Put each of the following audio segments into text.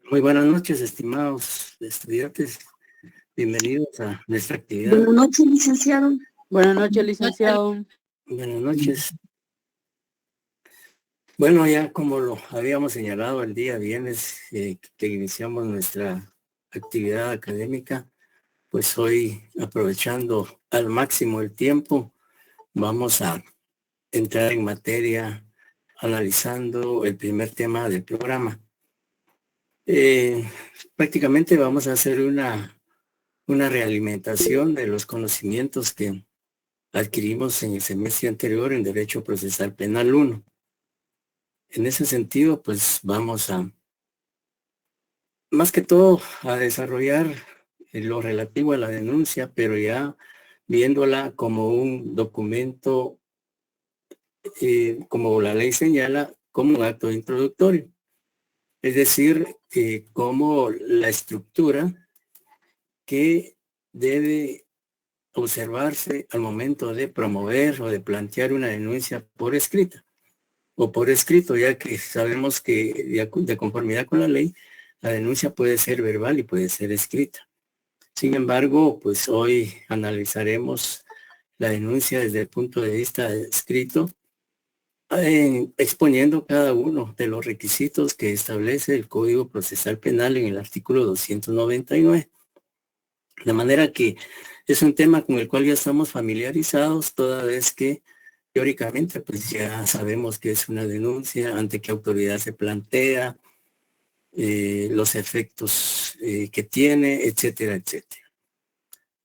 Muy buenas noches, estimados estudiantes. Bienvenidos a nuestra actividad. Buenas noches, licenciado. Buenas noches, licenciado. Buenas noches. Bueno, ya como lo habíamos señalado el día viernes que iniciamos nuestra actividad académica, pues hoy, aprovechando al máximo el tiempo, vamos a entrar en materia analizando el primer tema del programa. Prácticamente vamos a hacer una realimentación de los conocimientos que adquirimos en el semestre anterior en Derecho Procesal Penal 1. En ese sentido, pues vamos a, más que todo, a desarrollar lo relativo a la denuncia, pero ya viéndola como un documento, como la ley señala, como un acto introductorio. Es decir, como la estructura que debe observarse al momento de promover o de plantear una denuncia por escrita o por escrito, ya que sabemos que de conformidad con la ley, la denuncia puede ser verbal y puede ser escrita. Sin embargo, pues hoy analizaremos la denuncia desde el punto de vista escrito, exponiendo cada uno de los requisitos que establece el Código Procesal Penal en el artículo 299. De manera que es un tema con el cual ya estamos familiarizados, toda vez que teóricamente pues ya sabemos que es una denuncia, ante qué autoridad se plantea, los efectos que tiene, etcétera, etcétera.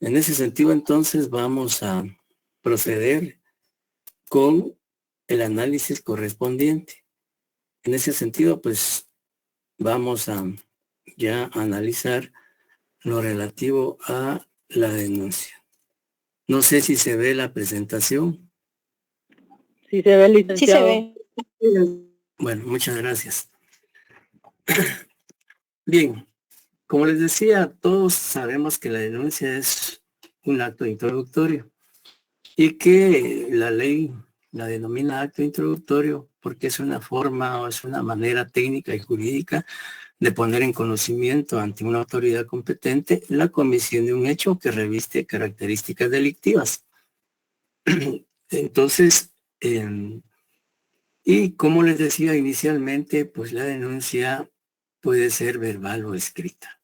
En ese sentido, entonces, vamos a proceder con el análisis correspondiente. En ese sentido, pues vamos a ya analizar lo relativo a la denuncia. No sé si se ve la presentación. Sí se ve, licenciado. Sí se ve. Bueno, muchas gracias. Bien, como les decía, todos sabemos que la denuncia es un acto introductorio y que la ley la denomina acto introductorio porque es una forma o es una manera técnica y jurídica de poner en conocimiento ante una autoridad competente la comisión de un hecho que reviste características delictivas. Entonces, y como les decía inicialmente, pues la denuncia puede ser verbal o escrita.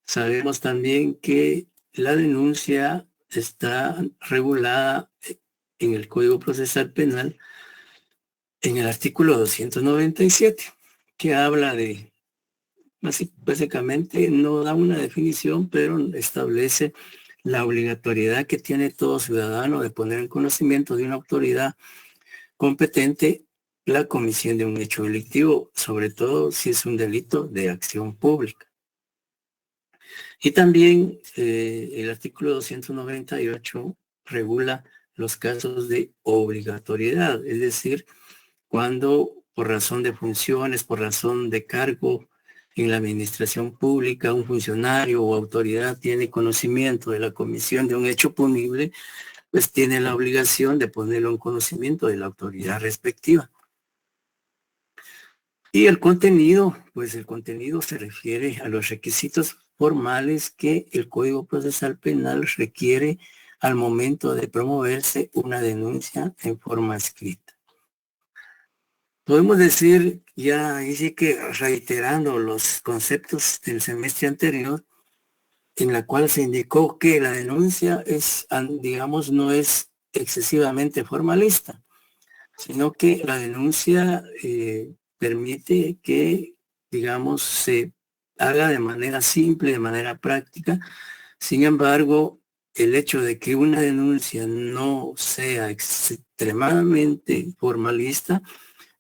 Sabemos también que la denuncia está regulada en el Código Procesal Penal en el artículo 297, que habla de, básicamente no da una definición, pero establece la obligatoriedad que tiene todo ciudadano de poner en conocimiento de una autoridad competente la comisión de un hecho delictivo, sobre todo si es un delito de acción pública. Y también el artículo 298 regula los casos de obligatoriedad, es decir, cuando por razón de funciones, por razón de cargo en la administración pública, un funcionario o autoridad tiene conocimiento de la comisión de un hecho punible, pues tiene la obligación de ponerlo en conocimiento de la autoridad respectiva. Y el contenido, pues el contenido se refiere a los requisitos formales que el Código Procesal Penal requiere al momento de promoverse una denuncia en forma escrita. Podemos decir, ya ahí sí que reiterando los conceptos del semestre anterior, en la cual se indicó que la denuncia es, digamos, no es excesivamente formalista, sino que la denuncia permite que, digamos, se haga de manera simple, de manera práctica. Sin embargo, el hecho de que una denuncia no sea extremadamente formalista,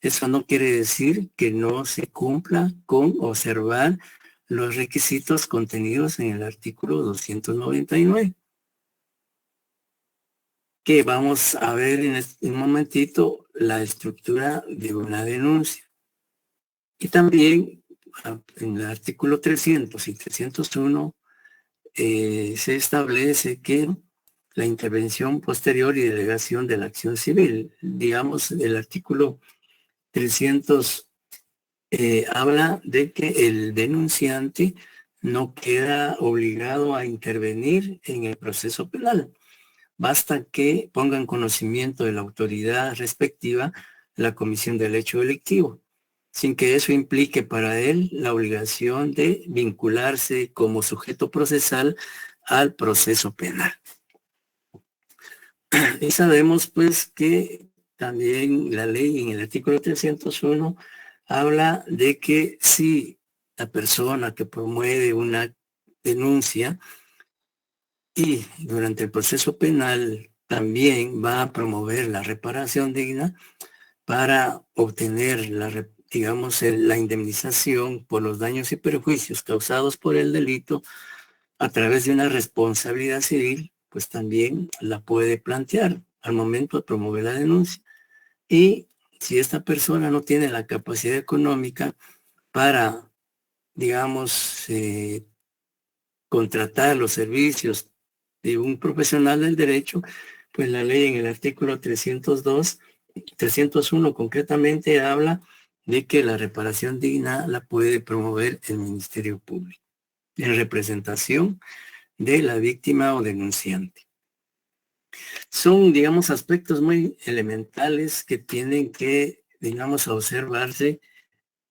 eso no quiere decir que no se cumpla con observar los requisitos contenidos en el artículo 299. Que vamos a ver en un momentito la estructura de una denuncia. Y también en el artículo 300 y 301 se establece que la intervención posterior y delegación de la acción civil, digamos, el artículo 300 habla de que el denunciante no queda obligado a intervenir en el proceso penal. Basta que ponga en conocimiento de la autoridad respectiva la comisión del hecho delictivo, sin que eso implique para él la obligación de vincularse como sujeto procesal al proceso penal. Y sabemos pues que también la ley en el artículo 301 habla de que si la persona que promueve una denuncia y durante el proceso penal también va a promover la reparación digna para obtener la indemnización por los daños y perjuicios causados por el delito a través de una responsabilidad civil, pues también la puede plantear al momento de promover la denuncia. Y si esta persona no tiene la capacidad económica para, digamos, contratar los servicios de un profesional del derecho, pues la ley en el artículo 301 concretamente habla de que la reparación digna la puede promover el Ministerio Público en representación de la víctima o denunciante. Son, digamos, aspectos muy elementales que tienen que, digamos, observarse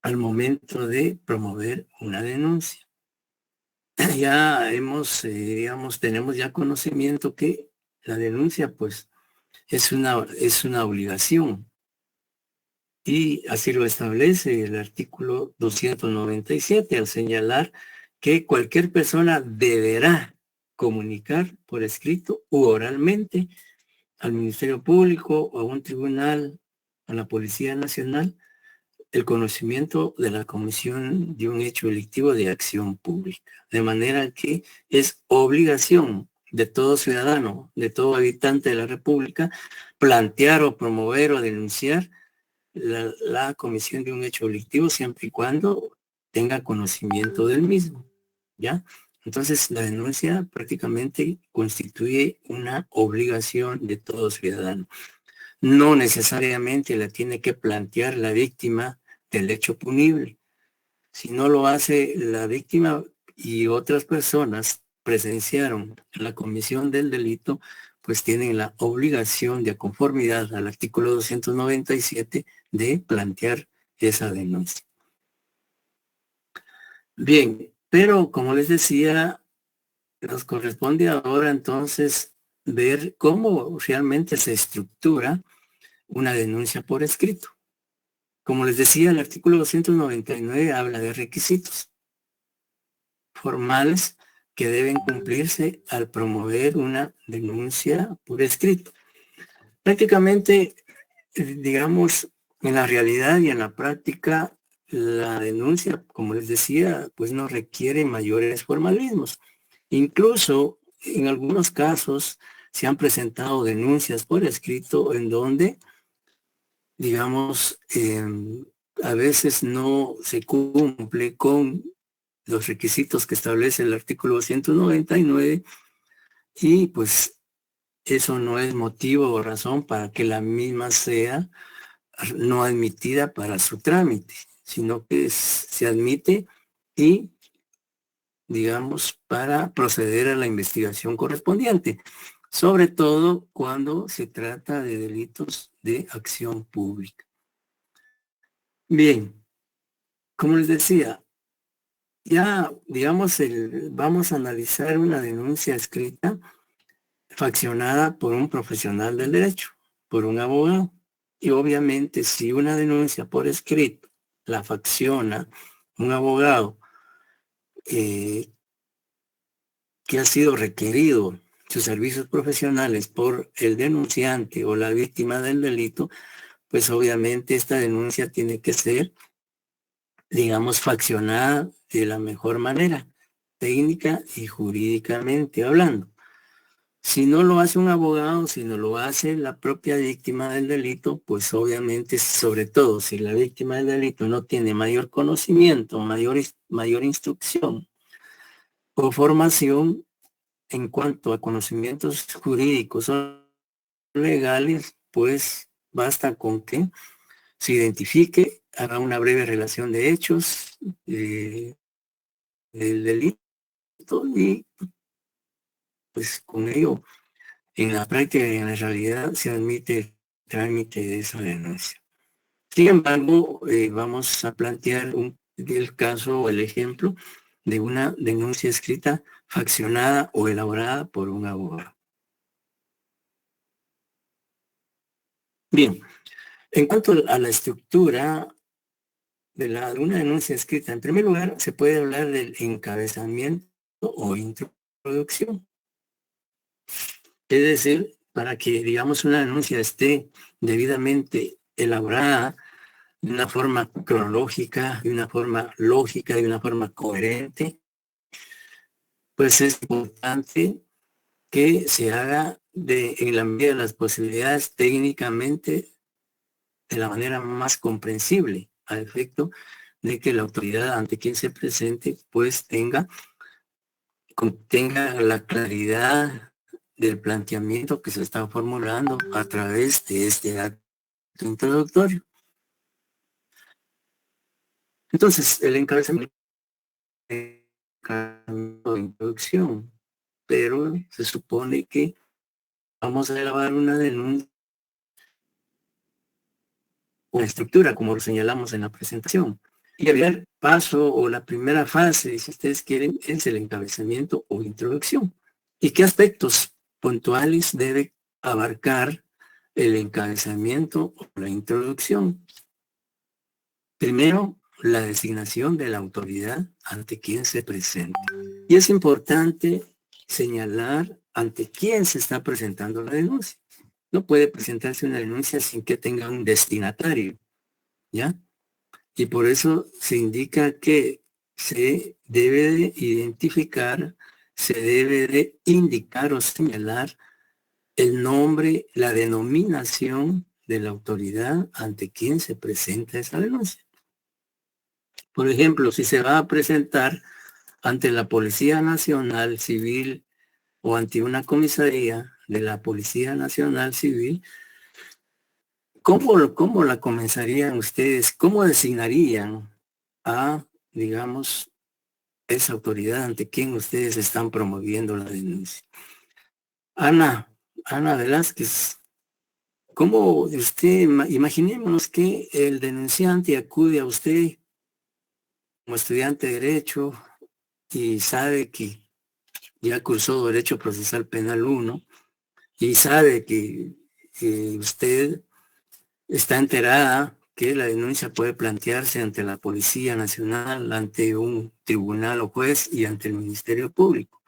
al momento de promover una denuncia. Ya tenemos ya conocimiento que la denuncia, pues, es una obligación. Y así lo establece el artículo 297 al señalar que cualquier persona deberá comunicar por escrito u oralmente al Ministerio Público o a un tribunal, a la Policía Nacional, el conocimiento de la comisión de un hecho delictivo de acción pública. De manera que es obligación de todo ciudadano, de todo habitante de la República, plantear o promover o denunciar la comisión de un hecho delictivo siempre y cuando tenga conocimiento del mismo, ¿ya? Entonces, la denuncia prácticamente constituye una obligación de todo ciudadano. No necesariamente la tiene que plantear la víctima del hecho punible. Si no lo hace la víctima y otras personas presenciaron la comisión del delito, pues tienen la obligación de conformidad al artículo 297 de plantear esa denuncia. Bien, pero como les decía, nos corresponde ahora entonces ver cómo realmente se estructura una denuncia por escrito. Como les decía, el artículo 299 habla de requisitos formales que deben cumplirse al promover una denuncia por escrito. Prácticamente, digamos, en la realidad y en la práctica, la denuncia, como les decía, pues no requiere mayores formalismos. Incluso en algunos casos se han presentado denuncias por escrito en donde, digamos, a veces no se cumple con los requisitos que establece el artículo 299 y pues eso no es motivo o razón para que la misma sea no admitida para su trámite, sino que se admite y, digamos, para proceder a la investigación correspondiente, sobre todo cuando se trata de delitos de acción pública. Bien, como les decía, ya, digamos, vamos a analizar una denuncia escrita faccionada por un profesional del derecho, por un abogado. Y obviamente si una denuncia por escrito la facciona un abogado que ha sido requerido sus servicios profesionales por el denunciante o la víctima del delito, pues obviamente esta denuncia tiene que ser, digamos, faccionada de la mejor manera, técnica y jurídicamente hablando. Si no lo hace un abogado, si no lo hace la propia víctima del delito, pues obviamente, sobre todo si la víctima del delito no tiene mayor conocimiento, mayor instrucción o formación en cuanto a conocimientos jurídicos o legales, pues basta con que se identifique haga una breve relación de hechos del delito y pues con ello en la práctica y en la realidad se admite el trámite de esa denuncia. Sin embargo, vamos a plantear el caso o el ejemplo de una denuncia escrita, faccionada o elaborada por un abogado. Bien, en cuanto a la estructura de una denuncia escrita, en primer lugar, se puede hablar del encabezamiento o introducción. Es decir, para que, digamos, una denuncia esté debidamente elaborada de una forma cronológica, de una forma lógica, de una forma coherente, pues es importante que se haga en la medida de las posibilidades técnicamente de la manera más comprensible, a efecto de que la autoridad ante quien se presente pues contenga la claridad del planteamiento que se está formulando a través de este acto introductorio. Entonces, el encabezamiento de introducción, pero se supone que vamos a elaborar una denuncia, una estructura, como lo señalamos en la presentación. Y el primer paso o la primera fase, si ustedes quieren, es el encabezamiento o introducción. ¿Y qué aspectos puntuales debe abarcar el encabezamiento o la introducción? Primero, la designación de la autoridad ante quien se presenta. Y es importante señalar ante quién se está presentando la denuncia. No puede presentarse una denuncia sin que tenga un destinatario, ¿ya? Y por eso se indica que se debe de identificar, se debe de indicar o señalar el nombre, la denominación de la autoridad ante quien se presenta esa denuncia. Por ejemplo, si se va a presentar ante la Policía Nacional Civil o ante una comisaría de la Policía Nacional Civil, ¿cómo la comenzarían ustedes? ¿Cómo designarían a, digamos, esa autoridad ante quien ustedes están promoviendo la denuncia? Ana Velázquez, ¿cómo usted, imaginémonos que el denunciante acude a usted como estudiante de Derecho y sabe que ya cursó Derecho Procesal Penal 1 y sabe que usted está enterada que la denuncia puede plantearse ante la Policía Nacional, ante un tribunal o juez y ante el Ministerio Público.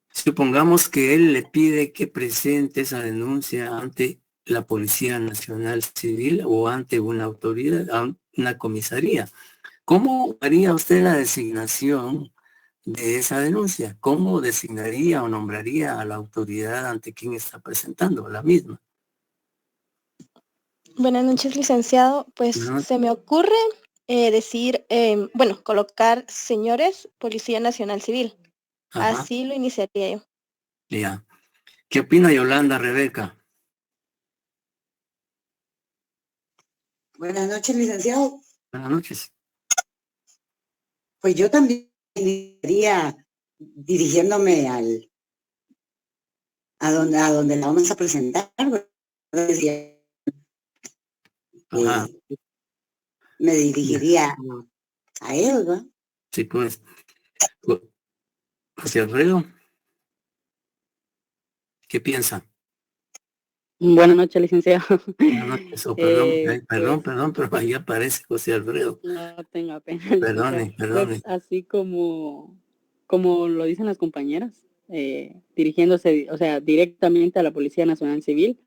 Supongamos que él le pide que presente esa denuncia ante la Policía Nacional Civil o ante una autoridad, una comisaría. ¿Cómo haría usted la designación de esa denuncia? ¿Cómo designaría o nombraría a la autoridad ante quien está presentando la misma? Buenas noches, licenciado. Pues ¿No? se me ocurre decir, bueno, colocar señores Policía Nacional Civil. Ajá. Así lo iniciaría yo. Ya. ¿Qué opina Yolanda, Rebeca? Buenas noches, licenciado. Buenas noches. Pues yo también iría dirigiéndome a donde la vamos a presentar. Ajá. Me dirigiría a él, ¿no? Sí, pues. José Alfredo, ¿qué piensa? Buenas noches, licenciado. Buenas noches. Oh, perdón, Pues, perdón, pero ahí aparece José Alfredo. no tenga pena, licenciado. Perdone. Pues así como lo dicen las compañeras, dirigiéndose, o sea, directamente a la Policía Nacional Civil.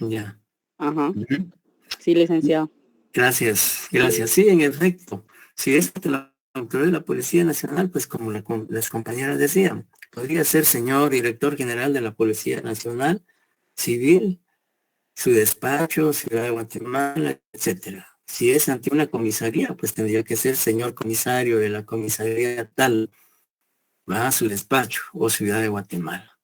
Ya. Ajá. Ujú. Sí, licenciado. Gracias. Sí, en efecto. Si es la autoridad de la Policía Nacional, pues como las compañeras decían, podría ser señor director general de la Policía Nacional Civil, su despacho, Ciudad de Guatemala, etcétera. Si es ante una comisaría, pues tendría que ser señor comisario de la comisaría tal, va a su despacho o Ciudad de Guatemala.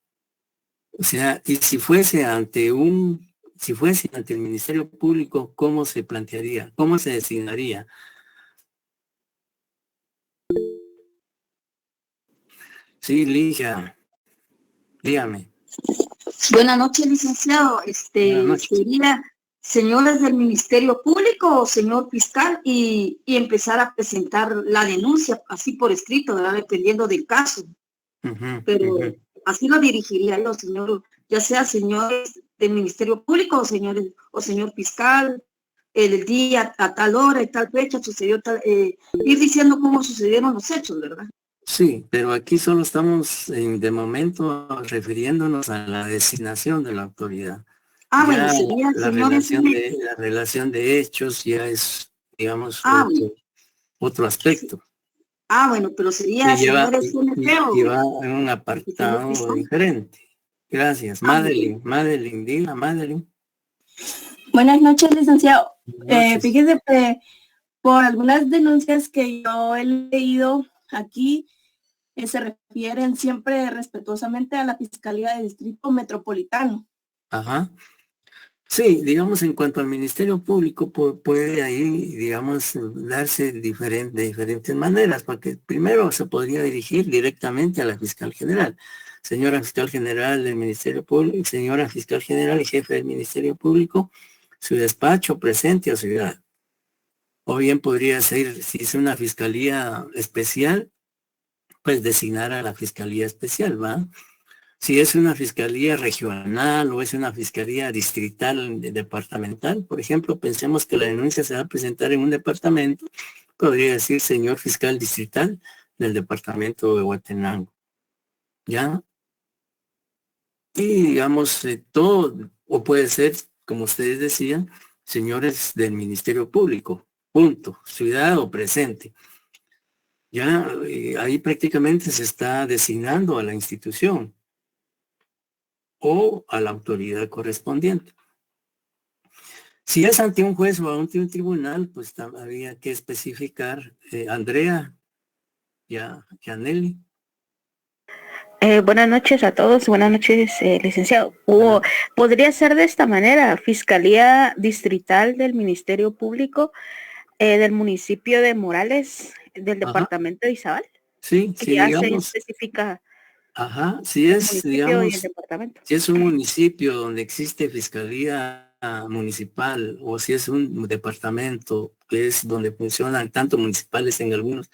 O sea, y si fuese ante un si fuese ante el Ministerio Público, ¿cómo se plantearía? ¿Cómo se designaría? Sí, Ligia, dígame. Buenas noches, licenciado. Buenas noches. Sería señores del Ministerio Público o señor fiscal y empezar a presentar la denuncia así por escrito, ¿verdad? Dependiendo del caso. Pero así lo dirigiría yo, señor, ya sea señores del Ministerio Público o señor fiscal, el día a tal hora y tal fecha sucedió tal, ir diciendo cómo sucedieron los hechos, ¿verdad? Sí, pero aquí solo estamos de momento refiriéndonos a la designación de la autoridad. Bueno, sería la relación de hechos ya es, digamos, otro aspecto. Bueno, pero sería señores y va en un apartado diferente. Gracias. Madeline, diga, Madeline. Buenas noches, licenciado. Fíjese que por algunas denuncias que yo he leído aquí, se refieren siempre respetuosamente a la Fiscalía de Distrito Metropolitano. Ajá. Sí, digamos, en cuanto al Ministerio Público, puede ahí, digamos, darse de diferentes maneras, porque primero se podría dirigir directamente a la Fiscal General. Señora Fiscal General del Ministerio Público, señora Fiscal General y jefe del Ministerio Público, su despacho presente a ciudad. O bien podría ser, si es una fiscalía especial, pues designar a la fiscalía especial, ¿va? Si es una fiscalía regional o es una fiscalía distrital, departamental, por ejemplo, pensemos que la denuncia se va a presentar en un departamento, podría decir señor fiscal distrital del departamento de Huehuetenango, ¿ya? Y digamos, todo, o puede ser, como ustedes decían, señores del Ministerio Público, punto, ciudad o presente. Ya ahí prácticamente se está designando a la institución o a la autoridad correspondiente. Si es ante un juez o ante un tribunal, pues habría que especificar, Andrea y a Nelly. Buenas noches a todos, buenas noches, licenciado. ¿Podría ser de esta manera? Fiscalía Distrital del Ministerio Público del municipio de Morales, del departamento de Izabal. Sí, que sí, ya digamos, se especifica. Ajá, si es, digamos, si es un municipio donde existe fiscalía municipal o si es un departamento que es donde funcionan tanto municipales en algunos,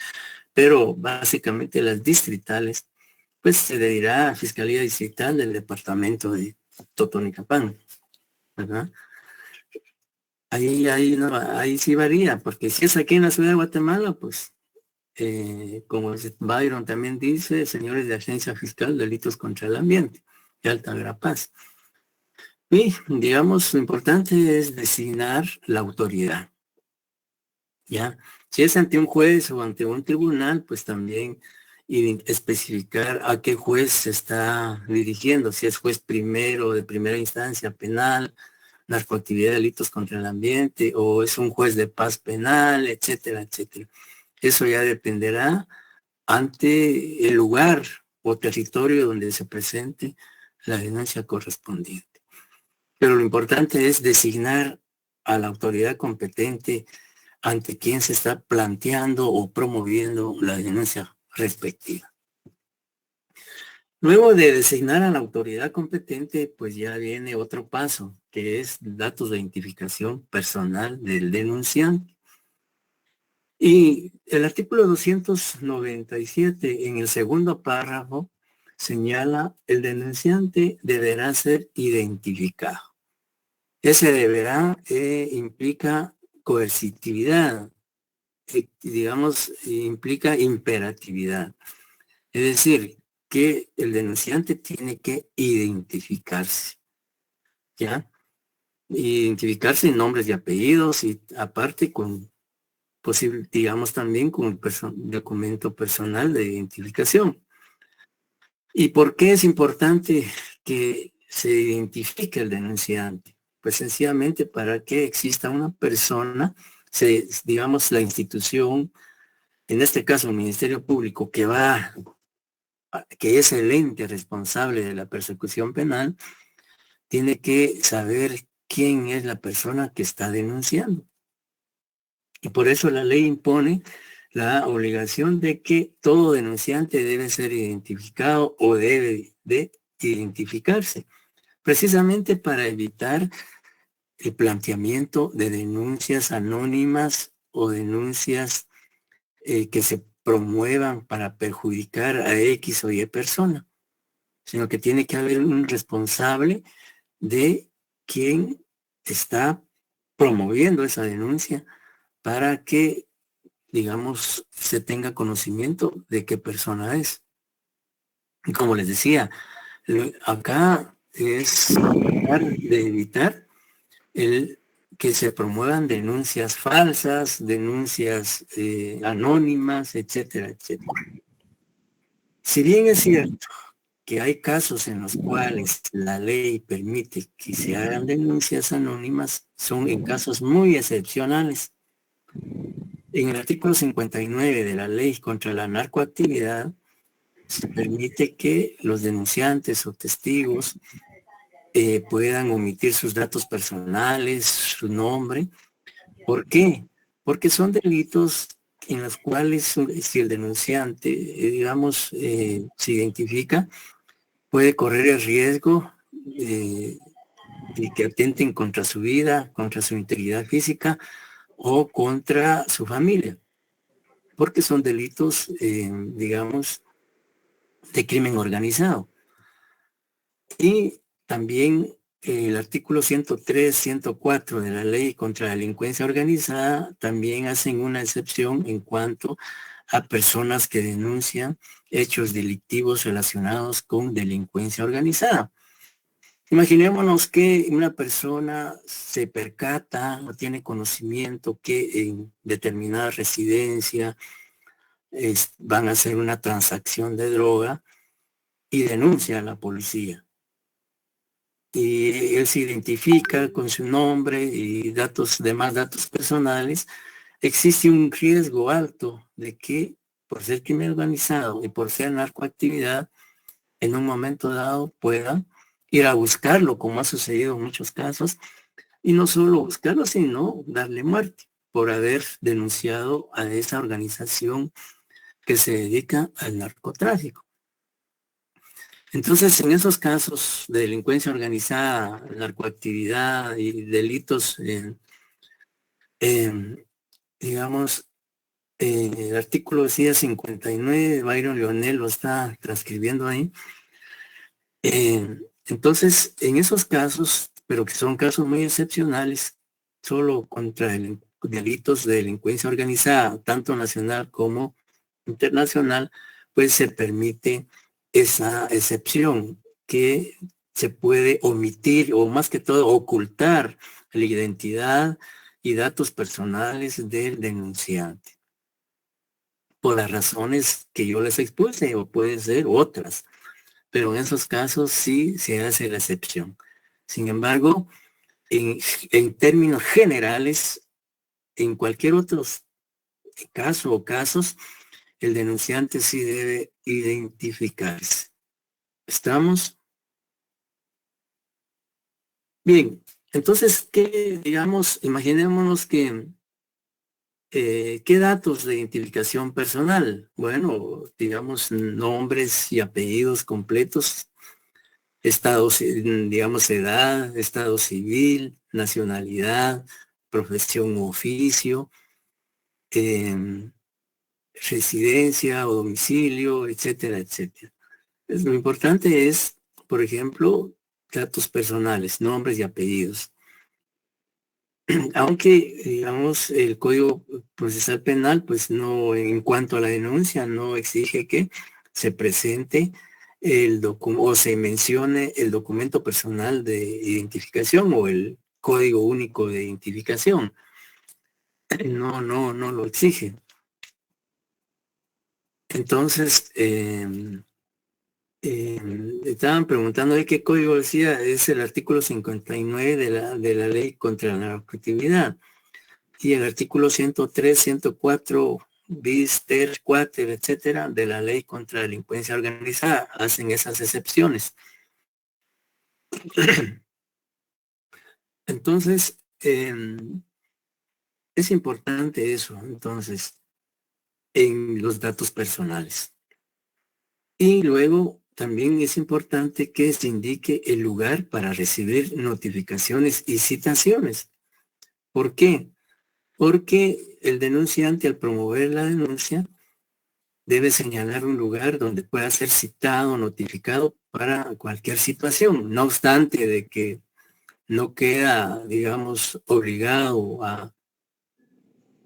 pero básicamente las distritales, pues se le dirá Fiscalía Distrital del departamento de Totonicapán, ¿verdad? Ahí sí varía, porque si es aquí en la ciudad de Guatemala, pues como Byron también dice, señores de Agencia Fiscal, delitos contra el ambiente, de Alta Verapaz. Y, digamos, lo importante es designar la autoridad. ¿Ya? Si es ante un juez o ante un tribunal, pues también especificar a qué juez se está dirigiendo, si es juez primero de primera instancia penal, narcoactividad, delitos contra el ambiente, o es un juez de paz penal, etcétera, etcétera. Eso ya dependerá ante el lugar o territorio donde se presente la denuncia correspondiente. Pero lo importante es designar a la autoridad competente ante quien se está planteando o promoviendo la denuncia respectiva. Luego de designar a la autoridad competente, pues ya viene otro paso, que es datos de identificación personal del denunciante. Y el artículo 297, en el segundo párrafo, señala el denunciante deberá ser identificado. Ese deberá implica coercitividad, digamos, implica imperatividad. Es decir, que el denunciante tiene que identificarse, ¿ya? Identificarse en nombres y apellidos y aparte con posible, digamos, también con el documento personal de identificación. ¿Y por qué es importante que se identifique el denunciante? Pues sencillamente para que exista una persona, digamos, la institución, en este caso el Ministerio Público, que es el ente responsable de la persecución penal, tiene que saber quién es la persona que está denunciando. Y por eso la ley impone la obligación de que todo denunciante debe ser identificado o debe de identificarse, precisamente para evitar el planteamiento de denuncias anónimas o denuncias que se promuevan para perjudicar a X o Y persona, sino que tiene que haber un responsable de quien está promoviendo esa denuncia para que, digamos, se tenga conocimiento de qué persona es. Y como les decía, acá es de evitar el que se promuevan denuncias falsas, denuncias anónimas, etcétera, etcétera. Si bien es cierto que hay casos en los cuales la ley permite que se hagan denuncias anónimas, son en casos muy excepcionales. En el artículo 59 de la ley contra la narcoactividad, se permite que los denunciantes o testigos puedan omitir sus datos personales, su nombre. ¿Por qué? Porque son delitos en los cuales si el denunciante, digamos, se identifica, puede correr el riesgo de que atenten contra su vida, contra su integridad física o contra su familia, porque son delitos, digamos, de crimen organizado. Y también el artículo 103, 104 de la ley contra la delincuencia organizada también hacen una excepción en cuanto a personas que denuncian hechos delictivos relacionados con delincuencia organizada. Imaginémonos que una persona se percata o tiene conocimiento que en determinada residencia van a hacer una transacción de droga y denuncia a la policía. Y él se identifica con su nombre y demás datos personales. Existe un riesgo alto de que por ser crimen organizado y por ser narcoactividad, en un momento dado pueda ir a buscarlo, como ha sucedido en muchos casos, y no solo buscarlo, sino darle muerte por haber denunciado a esa organización que se dedica al narcotráfico. Entonces, en esos casos de delincuencia organizada, narcoactividad y delitos, digamos, el artículo decía 59, Byron Leonel lo está transcribiendo ahí. Entonces, en esos casos, pero que son casos muy excepcionales, solo contra delitos de delincuencia organizada, tanto nacional como internacional, pues se permite esa excepción que se puede omitir o más que todo ocultar la identidad y datos personales del denunciante por las razones que yo les expuse o pueden ser otras, pero en esos casos sí se hace la excepción. Sin embargo, en términos generales, en cualquier otro caso o casos, el denunciante sí debe identificarse. ¿Estamos? Bien, entonces, ¿qué, digamos, imaginémonos que, qué datos de identificación personal? Bueno, digamos, nombres y apellidos completos, estados, digamos, edad, estado civil, nacionalidad, profesión u oficio, residencia o domicilio, etcétera, etcétera. Lo importante es, por ejemplo, datos personales, nombres y apellidos. Aunque, digamos, el Código Procesal Penal, pues no, en cuanto a la denuncia, no exige que se presente el documento o se mencione el documento personal de identificación o el Código Único de Identificación. No lo exige. Entonces, estaban preguntando de qué código decía, es el artículo 59 de la ley contra la narcoactividad y el artículo 103, 104 bis, ter, quater, etcétera, de la ley contra la delincuencia organizada, hacen esas excepciones. Entonces, es importante eso, entonces, en los datos personales. Y luego también es importante que se indique el lugar para recibir notificaciones y citaciones. ¿Por qué? Porque el denunciante, al promover la denuncia, debe señalar un lugar donde pueda ser citado, notificado para cualquier situación. No obstante de que no queda, digamos, obligado a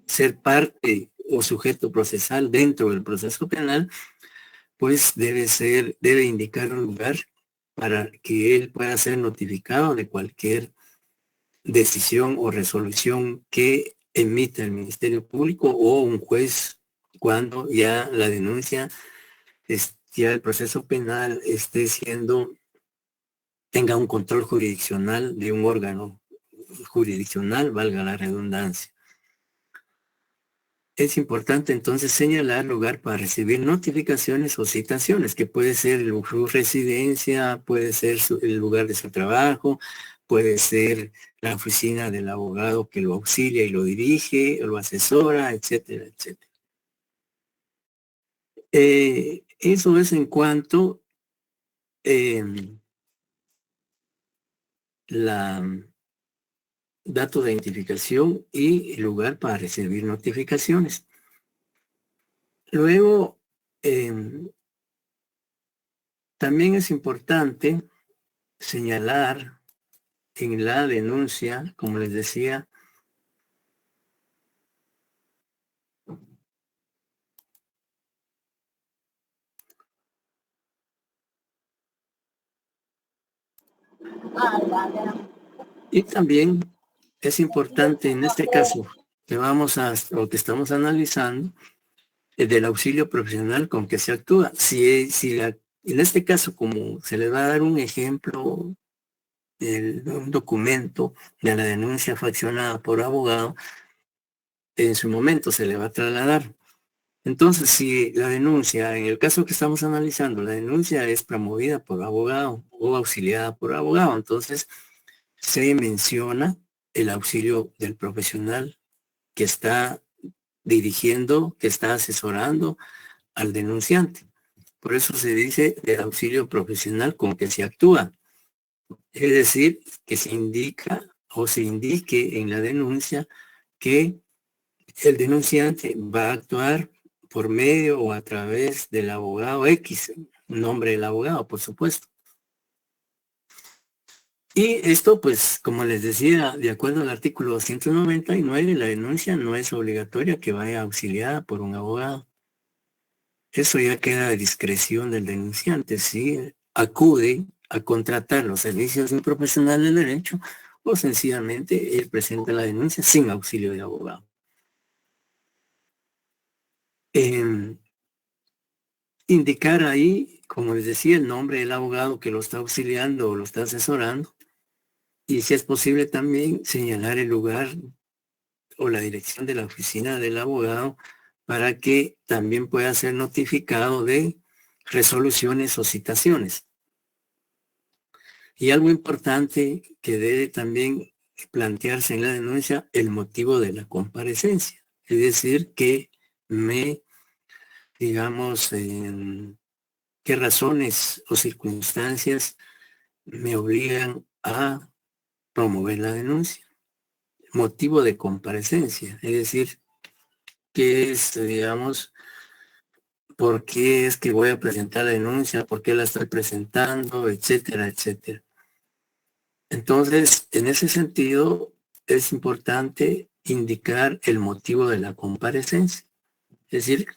ser parte o sujeto procesal dentro del proceso penal, pues debe indicar un lugar para que él pueda ser notificado de cualquier decisión o resolución que emita el Ministerio Público o un juez cuando ya la denuncia, ya el proceso penal tenga un control jurisdiccional de un órgano jurisdiccional, valga la redundancia. Es importante entonces señalar lugar para recibir notificaciones o citaciones, que puede ser su residencia, puede ser el lugar de su trabajo, puede ser la oficina del abogado que lo auxilia y lo dirige, o lo asesora, etcétera, etcétera. Eso es en cuanto la dato de identificación y lugar para recibir notificaciones. Luego, también es importante señalar en la denuncia, como les decía, y también es importante en este caso o que estamos analizando, del auxilio profesional con que se actúa. En este caso, como se le va a dar un ejemplo, un documento de la denuncia fraccionada por abogado, en su momento se le va a trasladar. Entonces, si la denuncia, en el caso que estamos analizando, la denuncia es promovida por abogado o auxiliada por abogado, entonces se menciona el auxilio del profesional que está dirigiendo, que está asesorando al denunciante. Por eso se dice del auxilio profesional con que se actúa. Es decir, que se indica o se indique en la denuncia que el denunciante va a actuar por medio o a través del abogado X, nombre del abogado, por supuesto. Y esto, pues, como les decía, de acuerdo al artículo 299, la denuncia no es obligatoria que vaya auxiliada por un abogado. Eso ya queda a discreción del denunciante, si acude a contratar los servicios de un profesional del derecho o sencillamente él presenta la denuncia sin auxilio de abogado. Indicar ahí, como les decía, el nombre del abogado que lo está auxiliando o lo está asesorando, y si es posible también señalar el lugar o la dirección de la oficina del abogado para que también pueda ser notificado de resoluciones o citaciones. Y algo importante que debe también plantearse en la denuncia, el motivo de la comparecencia. Es decir, que digamos, qué razones o circunstancias me obligan a promover la denuncia. Motivo de comparecencia, es decir, qué es, digamos, por qué es que voy a presentar la denuncia, por qué la estoy presentando, etcétera, etcétera. Entonces, en ese sentido, es importante indicar el motivo de la comparecencia. Es decir,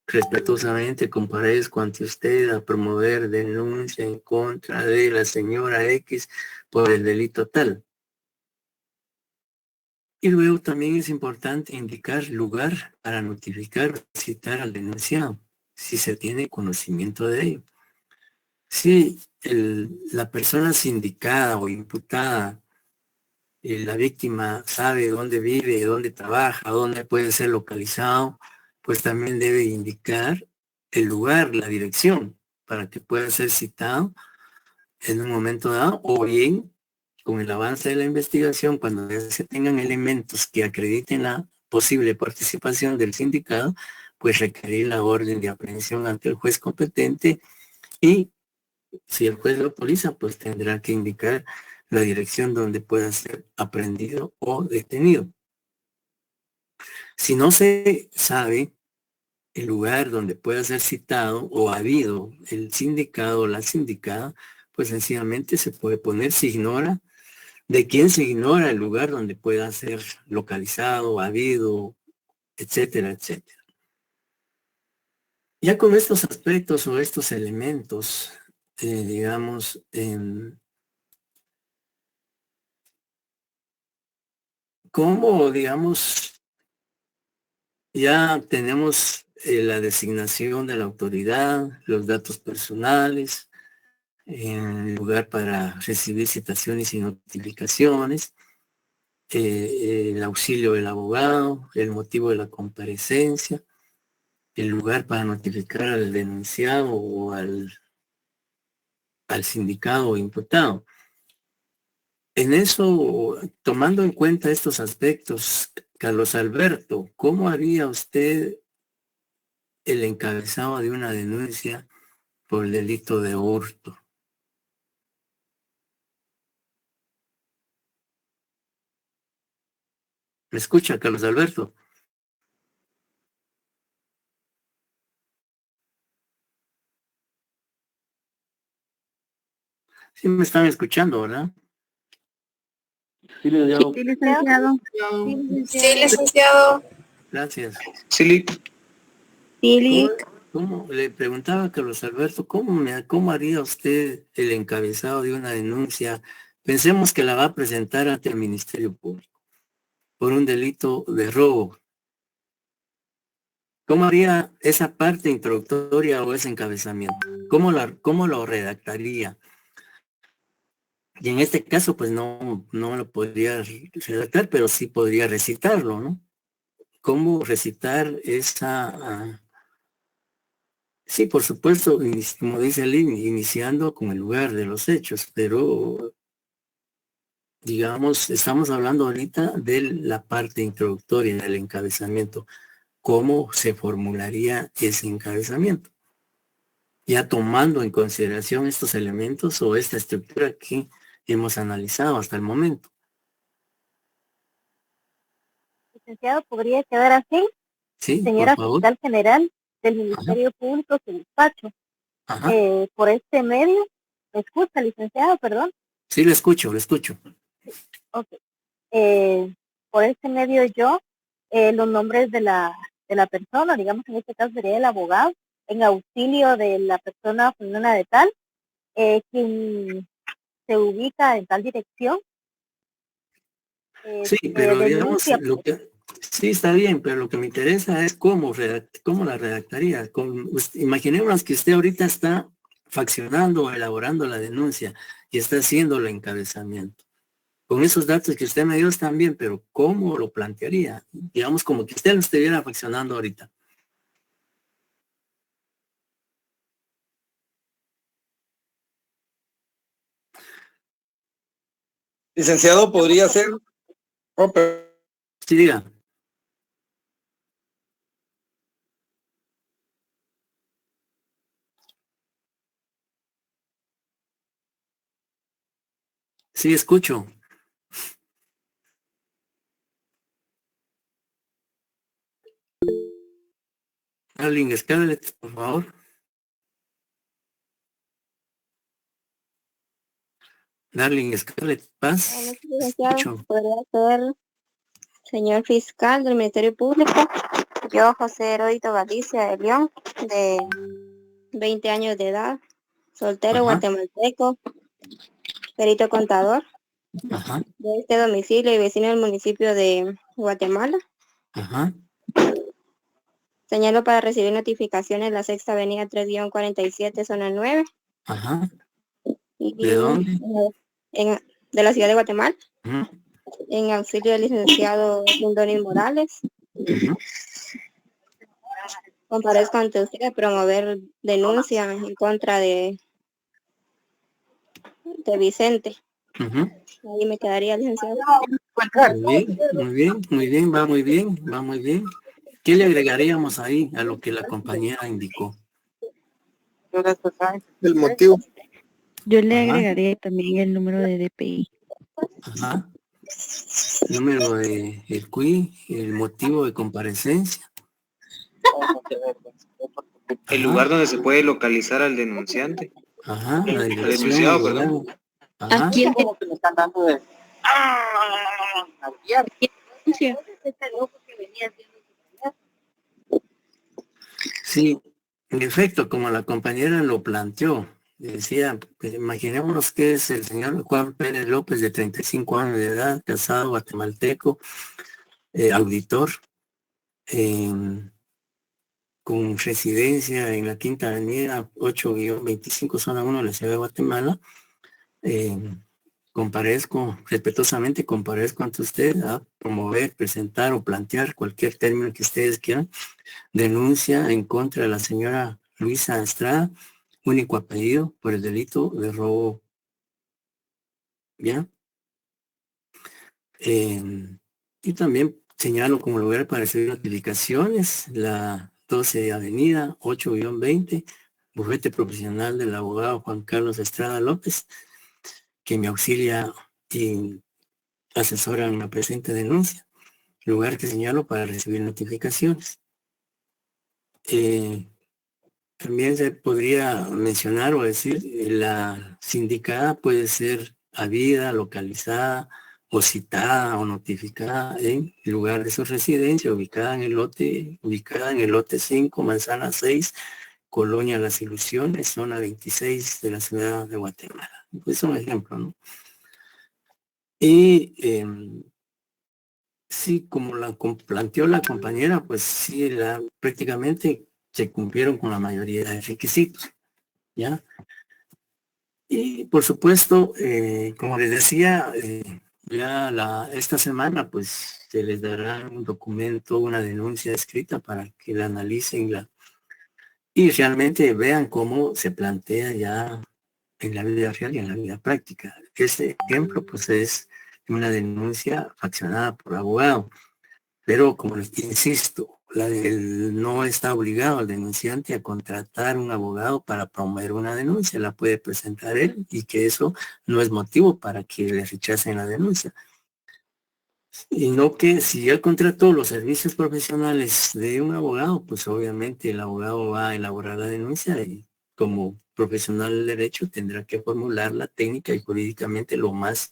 respetuosamente comparezco ante usted a promover denuncia en contra de la señora X por el delito tal. Y luego también es importante indicar lugar para notificar o citar al denunciado, si se tiene conocimiento de ello. Si la persona sindicada o imputada, la víctima sabe dónde vive, dónde trabaja, dónde puede ser localizado, pues también debe indicar el lugar, la dirección, para que pueda ser citado en un momento dado, o bien con el avance de la investigación, cuando ya se tengan elementos que acrediten la posible participación del sindicado, pues requerir la orden de aprehensión ante el juez competente, y si el juez lo autoriza, pues tendrá que indicar la dirección donde pueda ser aprehendido o detenido. Si no se sabe el lugar donde pueda ser citado o habido el sindicado o la sindicada, pues sencillamente se puede poner, se ignora, de quién se ignora el lugar donde pueda ser localizado, habido, etcétera, etcétera. Ya con estos aspectos o estos elementos, digamos, ¿cómo, digamos, ya tenemos la designación de la autoridad, los datos personales, el lugar para recibir citaciones y notificaciones, el auxilio del abogado, el motivo de la comparecencia, el lugar para notificar al denunciado o al sindicado o imputado? En eso, tomando en cuenta estos aspectos, Carlos Alberto, ¿cómo haría usted el encabezado de una denuncia por el delito de hurto? ¿Me escucha, Carlos Alberto? Sí me están escuchando, ¿verdad? Sí, licenciado. Sí, licenciado. Sí, licenciado. Gracias. Silic. ¿Cómo? Le preguntaba a Carlos Alberto, ¿cómo haría usted el encabezado de una denuncia? Pensemos que la va a presentar ante el Ministerio Público por un delito de robo. ¿Cómo haría esa parte introductoria o ese encabezamiento? ¿Cómo lo redactaría? Y en este caso, pues no lo podría redactar, pero sí podría recitarlo, ¿no? ¿Cómo recitar esa... Sí, por supuesto, como dice Lynn, iniciando con el lugar de los hechos, pero digamos, estamos hablando ahorita de la parte introductoria del encabezamiento. ¿Cómo se formularía ese encabezamiento? Ya tomando en consideración estos elementos o esta estructura que hemos analizado hasta el momento. Licenciado, ¿podría quedar así? Sí, Señora por favor. Fiscal General del Ministerio Público, su despacho. Por este medio, ¿me escucha, licenciado? Perdón. Sí, lo escucho. Ok. Por este medio yo, los nombres de la persona, digamos en este caso sería el abogado, en auxilio de la persona fulana de tal, quien se ubica en tal dirección. Sí, pero digamos, denuncia. sí está bien, pero lo que me interesa es cómo la redactaría. Imaginemos que usted ahorita está faccionando o elaborando la denuncia y está haciendo el encabezamiento. Con esos datos que usted me dio están bien, pero ¿cómo lo plantearía? Digamos como que usted lo estuviera faccionando ahorita. Licenciado, podría ser... Sí, diga. Sí, escucho. Darling Scarlett, por favor. Darling Scarlett Paz. Licenciado, podría ser señor fiscal del Ministerio Público. Yo, José Heródito Galicia de León, de 20 años de edad, soltero, guatemalteco, perito contador, de este domicilio y vecino del municipio de Guatemala. Señalo para recibir notificaciones la Sexta Avenida 3-47, zona 9. ¿De dónde? De la ciudad de Guatemala. En auxilio del licenciado Lindonis Morales. Comparezco ante usted a promover denuncia en contra de Vicente. Ahí me quedaría, licenciado. Muy bien, va muy bien, va muy bien. ¿Qué le agregaríamos ahí a lo que la compañera indicó? El motivo. Yo le Ajá. agregaría también el número de DPI. Ajá. Número de el QI, el motivo de comparecencia. El lugar donde se puede localizar al denunciante. Ajá, la El dirección. denunciado, perdón. Ajá. Aquí Como que me están dando de... Sí, en efecto, como la compañera lo planteó, decía, pues, imaginémonos que es el señor Juan Pérez López, de 35 años de edad, casado, guatemalteco, auditor, con residencia en la Quinta Avenida 8-25, zona 1 de la ciudad de Guatemala. Comparezco, respetuosamente comparezco ante usted a promover, presentar o plantear cualquier término que ustedes quieran. Denuncia en contra de la señora Luisa Estrada, único apellido, por el delito de robo. ¿Ya? Y también señalo como lugar para recibir notificaciones la 12 Avenida 8-20, bufete profesional del abogado Juan Carlos Estrada López, que me auxilia y asesora en la presente denuncia. Lugar que señalo para recibir notificaciones. También se podría mencionar o decir, la sindicada puede ser habida, localizada o citada o notificada en el lugar de su residencia, ubicada en el lote 5, manzana 6, Colonia Las Ilusiones, zona 26 de la ciudad de Guatemala. Es un ejemplo, ¿no? Y sí, como la planteó la compañera, pues sí, prácticamente se cumplieron con la mayoría de requisitos, ¿ya? Y por supuesto, como les decía, ya esta semana, pues se les dará un documento, una denuncia escrita para que la analicen y realmente vean cómo se plantea ya en la vida real y en la vida práctica. Este ejemplo, pues, es una denuncia faccionada por abogado. Pero como les insisto, no está obligado al denunciante a contratar un abogado para promover una denuncia, la puede presentar él, y que eso no es motivo para que le rechacen la denuncia. Y no que si él contrató los servicios profesionales de un abogado, pues obviamente el abogado va a elaborar la denuncia y como profesional del derecho tendrá que formularla técnica y jurídicamente lo más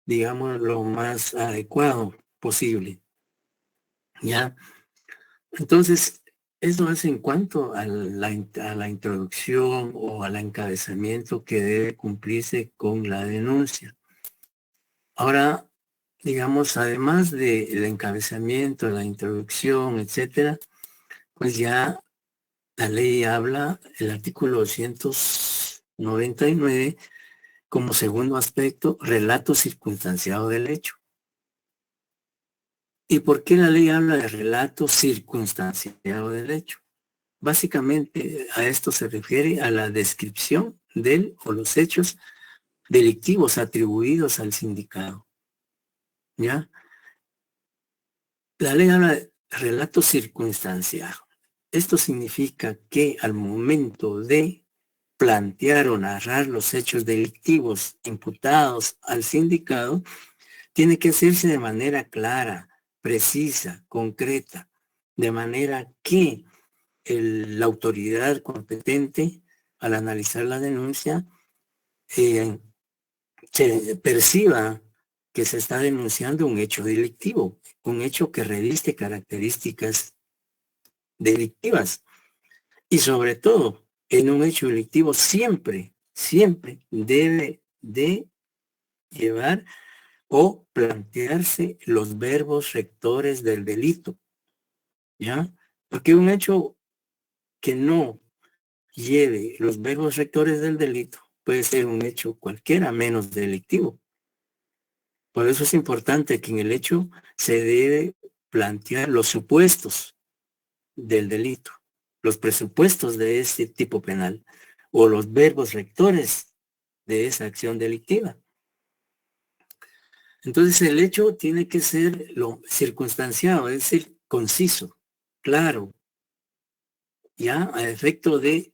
digamos, lo más adecuado posible, ¿ya? Entonces, eso es en cuanto a la introducción o al encabezamiento que debe cumplirse con la denuncia. Ahora, digamos, además del encabezamiento, la introducción, etcétera, pues ya la ley habla, el artículo 299, como segundo aspecto, relato circunstanciado del hecho. ¿Y por qué la ley habla de relato circunstanciado del hecho? Básicamente a esto se refiere a la descripción del o los hechos delictivos atribuidos al sindicado. ¿Ya? La ley habla de relato circunstanciado. Esto significa que al momento de plantear o narrar los hechos delictivos imputados al sindicado, tiene que hacerse de manera clara, precisa, concreta, de manera que la autoridad competente, al analizar la denuncia, se perciba que se está denunciando un hecho delictivo, un hecho que reviste características delictivas. Y sobre todo, en un hecho delictivo siempre debe de llevar o plantearse los verbos rectores del delito, ¿ya? Porque un hecho que no lleve los verbos rectores del delito puede ser un hecho cualquiera menos delictivo. Por eso es importante que en el hecho se debe plantear los supuestos del delito, los presupuestos de este tipo penal, o los verbos rectores de esa acción delictiva. Entonces el hecho tiene que ser lo circunstanciado, es decir, conciso, claro, ya a efecto de,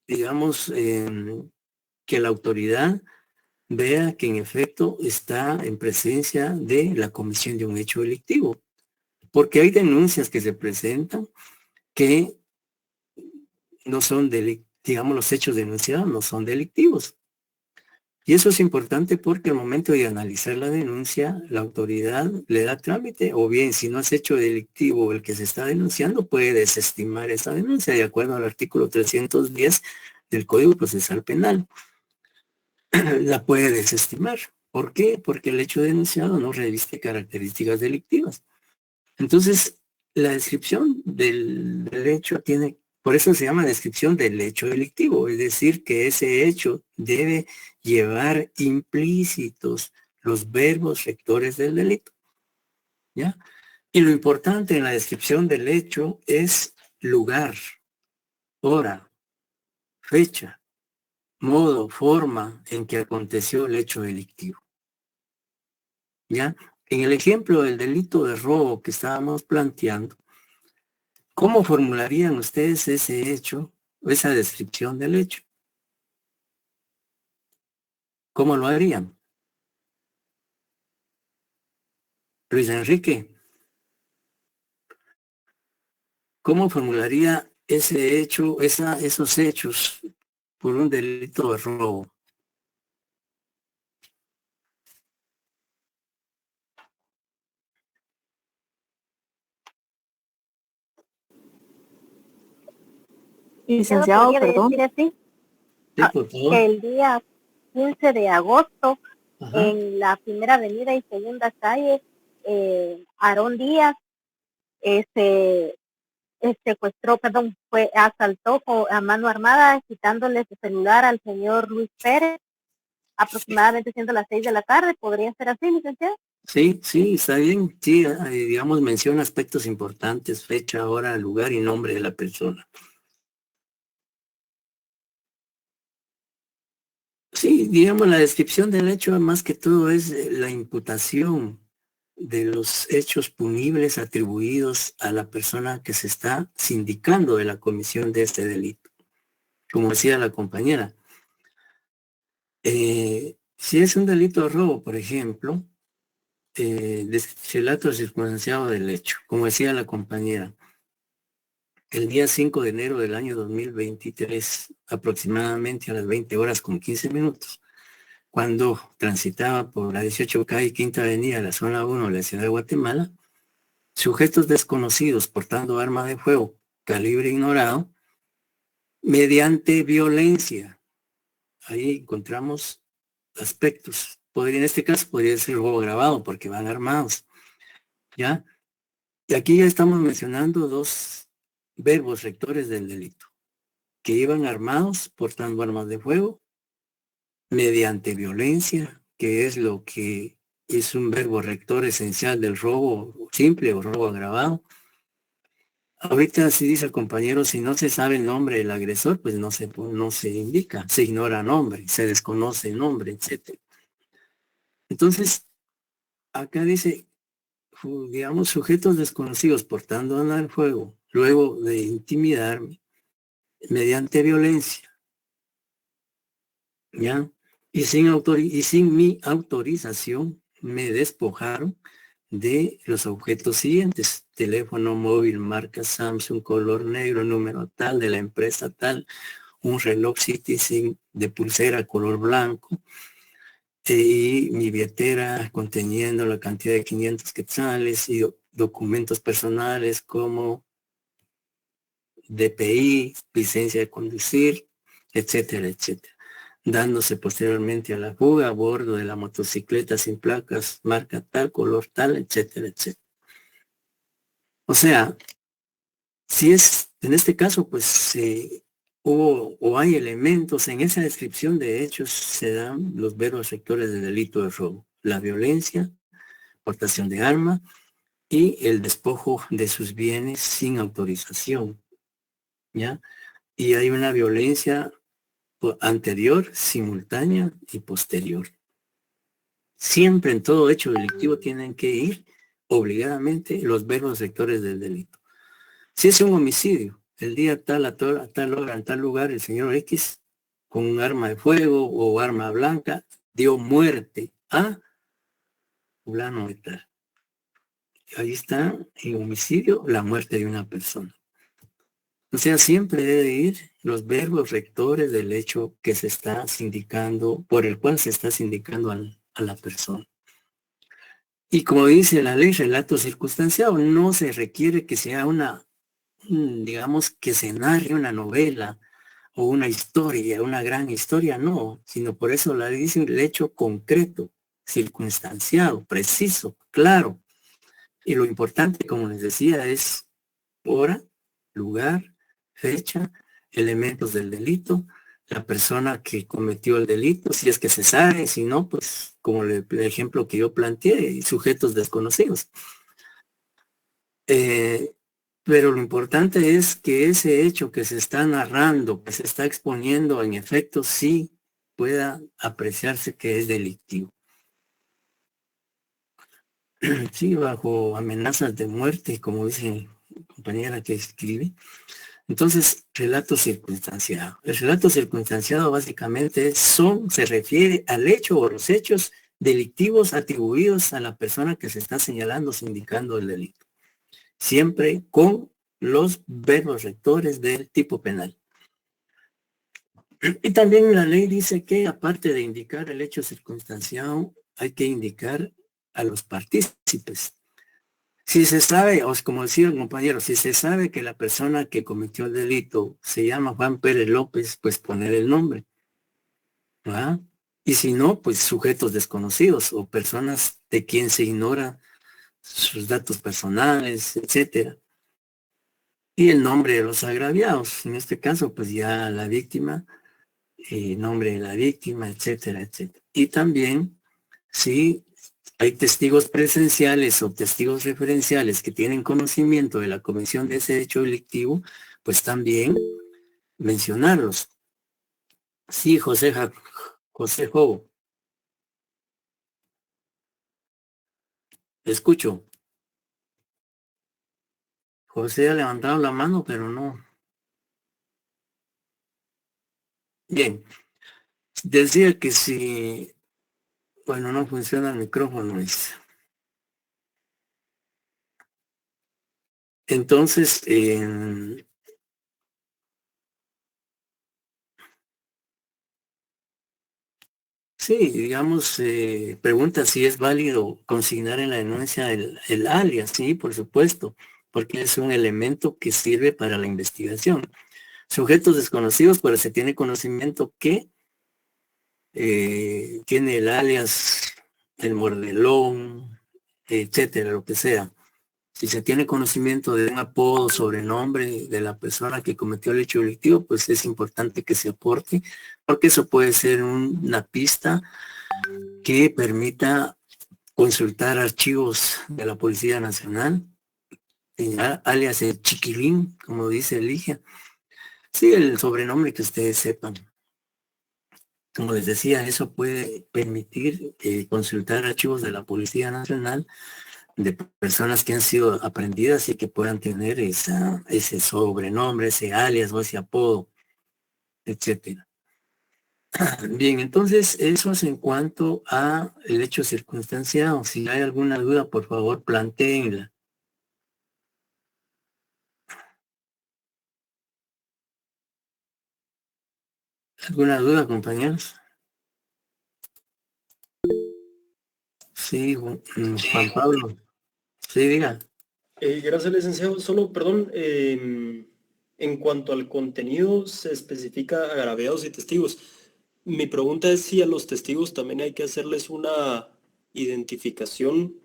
digamos, que la autoridad vea que en efecto está en presencia de la comisión de un hecho delictivo. Porque hay denuncias que se presentan que no son digamos, los hechos denunciados no son delictivos. Y eso es importante porque al momento de analizar la denuncia, la autoridad le da trámite, o bien si no es hecho delictivo el que se está denunciando, puede desestimar esa denuncia de acuerdo al artículo 310 del Código Procesal Penal. La puede desestimar. ¿Por qué? Porque el hecho denunciado no reviste características delictivas. Entonces, la descripción del hecho tiene, por eso se llama descripción del hecho delictivo, es decir, que ese hecho debe llevar implícitos los verbos rectores del delito, ¿ya? Y lo importante en la descripción del hecho es lugar, hora, fecha, modo, forma en que aconteció el hecho delictivo, ¿ya? En el ejemplo del delito de robo que estábamos planteando, ¿cómo formularían ustedes ese hecho, esa descripción del hecho? ¿Cómo lo harían? Luis Enrique, ¿cómo formularía ese hecho, esos hechos por un delito de robo? Licenciado, perdón. Sí, por favor. Que el día 15 de agosto, en la primera avenida y segunda calle, Aarón Díaz asaltó a mano armada, quitándole su celular al señor Luis Pérez, aproximadamente siendo las 6 de la tarde. ¿Podría ser así, licenciado? Sí, está bien. Sí, digamos, menciona aspectos importantes, fecha, hora, lugar y nombre de la persona. Sí, digamos, la descripción del hecho más que todo es la imputación de los hechos punibles atribuidos a la persona que se está sindicando de la comisión de este delito. Como decía la compañera, si es un delito de robo, por ejemplo, relato circunstanciado del hecho, como decía la compañera, el día 5 de enero del año 2023, aproximadamente a las 20 horas con 15 minutos, cuando transitaba por la 18 calle Quinta Avenida, la zona 1 de la ciudad de Guatemala, sujetos desconocidos portando arma de fuego, calibre ignorado, mediante violencia. Ahí encontramos aspectos. En este caso podría ser robo agravado porque van armados, ¿ya? Y aquí ya estamos mencionando dos verbos rectores del delito, que iban armados portando armas de fuego, mediante violencia, que es lo que es un verbo rector esencial del robo simple o robo agravado. Ahorita si dice el compañero, si no se sabe el nombre del agresor, pues no se indica, se ignora nombre, se desconoce el nombre, etc. Entonces, acá dice, digamos, sujetos desconocidos portando arma de fuego, luego de intimidarme, mediante violencia, ¿ya? Y sin mi autorización me despojaron de los objetos siguientes: teléfono móvil marca Samsung, color negro, número tal, de la empresa tal, un reloj Citizen de pulsera color blanco, y mi billetera conteniendo la cantidad de 500 quetzales y documentos personales como DPI, licencia de conducir, etcétera, etcétera, dándose posteriormente a la fuga a bordo de la motocicleta sin placas, marca tal, color tal, etcétera, etcétera. O sea, si es, en este caso, pues hubo o hay elementos en esa descripción de hechos, se dan los verbos rectores del delito de robo: la violencia, portación de arma y el despojo de sus bienes sin autorización, ¿ya? Y hay una violencia anterior, simultánea y posterior. Siempre en todo hecho delictivo tienen que ir obligadamente los verbos rectores del delito. Si es un homicidio, el día tal, a tal hora, en tal lugar, el señor X, con un arma de fuego o arma blanca, dio muerte a fulano de tal. Ahí está, en homicidio, la muerte de una persona. O sea, siempre debe ir los verbos rectores del hecho que se está sindicando, por el cual se está sindicando a la persona. Y como dice la ley, relato circunstanciado, no se requiere que sea digamos, que se narre una novela o una historia, una gran historia, no, sino por eso la ley dice el hecho concreto, circunstanciado, preciso, claro. Y lo importante, como les decía, es hora, lugar, fecha, elementos del delito, la persona que cometió el delito, si es que se sabe, si no, pues como el ejemplo que yo planteé, sujetos desconocidos. Pero lo importante es que ese hecho que se está narrando, que se está exponiendo, en efecto, sí pueda apreciarse que es delictivo. Sí, bajo amenazas de muerte, como dice mi compañera que escribe. Entonces, relato circunstanciado. El relato circunstanciado básicamente se refiere al hecho o los hechos delictivos atribuidos a la persona que se está señalando, sindicando el delito. Siempre con los verbos rectores del tipo penal. Y también la ley dice que aparte de indicar el hecho circunstanciado, hay que indicar a los partícipes. Si se sabe, o como decía el compañero, si se sabe que la persona que cometió el delito se llama Juan Pérez López, pues poner el nombre. ¿Verdad? Y si no, pues sujetos desconocidos o personas de quien se ignora sus datos personales, etcétera. Y el nombre de los agraviados. En este caso, pues ya la víctima, nombre de la víctima, etcétera, etcétera. Y también, si hay testigos presenciales o testigos referenciales que tienen conocimiento de la comisión de ese hecho delictivo, pues también mencionarlos. Sí, José Jobo. Escucho. José ha levantado la mano, pero no. Bien. Decía que si, bueno, no funciona el micrófono. Entonces, sí, digamos, pregunta si es válido consignar en la denuncia el alias. Sí, por supuesto, porque es un elemento que sirve para la investigación. Sujetos desconocidos, pues se tiene conocimiento que tiene el alias, el mordelón, etcétera, lo que sea. Si se tiene conocimiento de un apodo, sobrenombre de la persona que cometió el hecho delictivo, pues es importante que se aporte, porque eso puede ser una pista que permita consultar archivos de la Policía Nacional, alias el Chiquilín, como dice Ligia. Sí, el sobrenombre que ustedes sepan. Como les decía, eso puede permitir consultar archivos de la Policía Nacional de personas que han sido aprendidas y que puedan tener ese sobrenombre, ese alias o ese apodo, etcétera. Bien, entonces eso es en cuanto a el hecho circunstanciado. Si hay alguna duda, por favor, plantéenla. ¿Alguna duda, compañeros? Sí, Juan Pablo. Sí, diga. Gracias, licenciado. Solo, perdón, en cuanto al contenido, se especifica agraviados y testigos. Mi pregunta es si a los testigos también hay que hacerles una identificación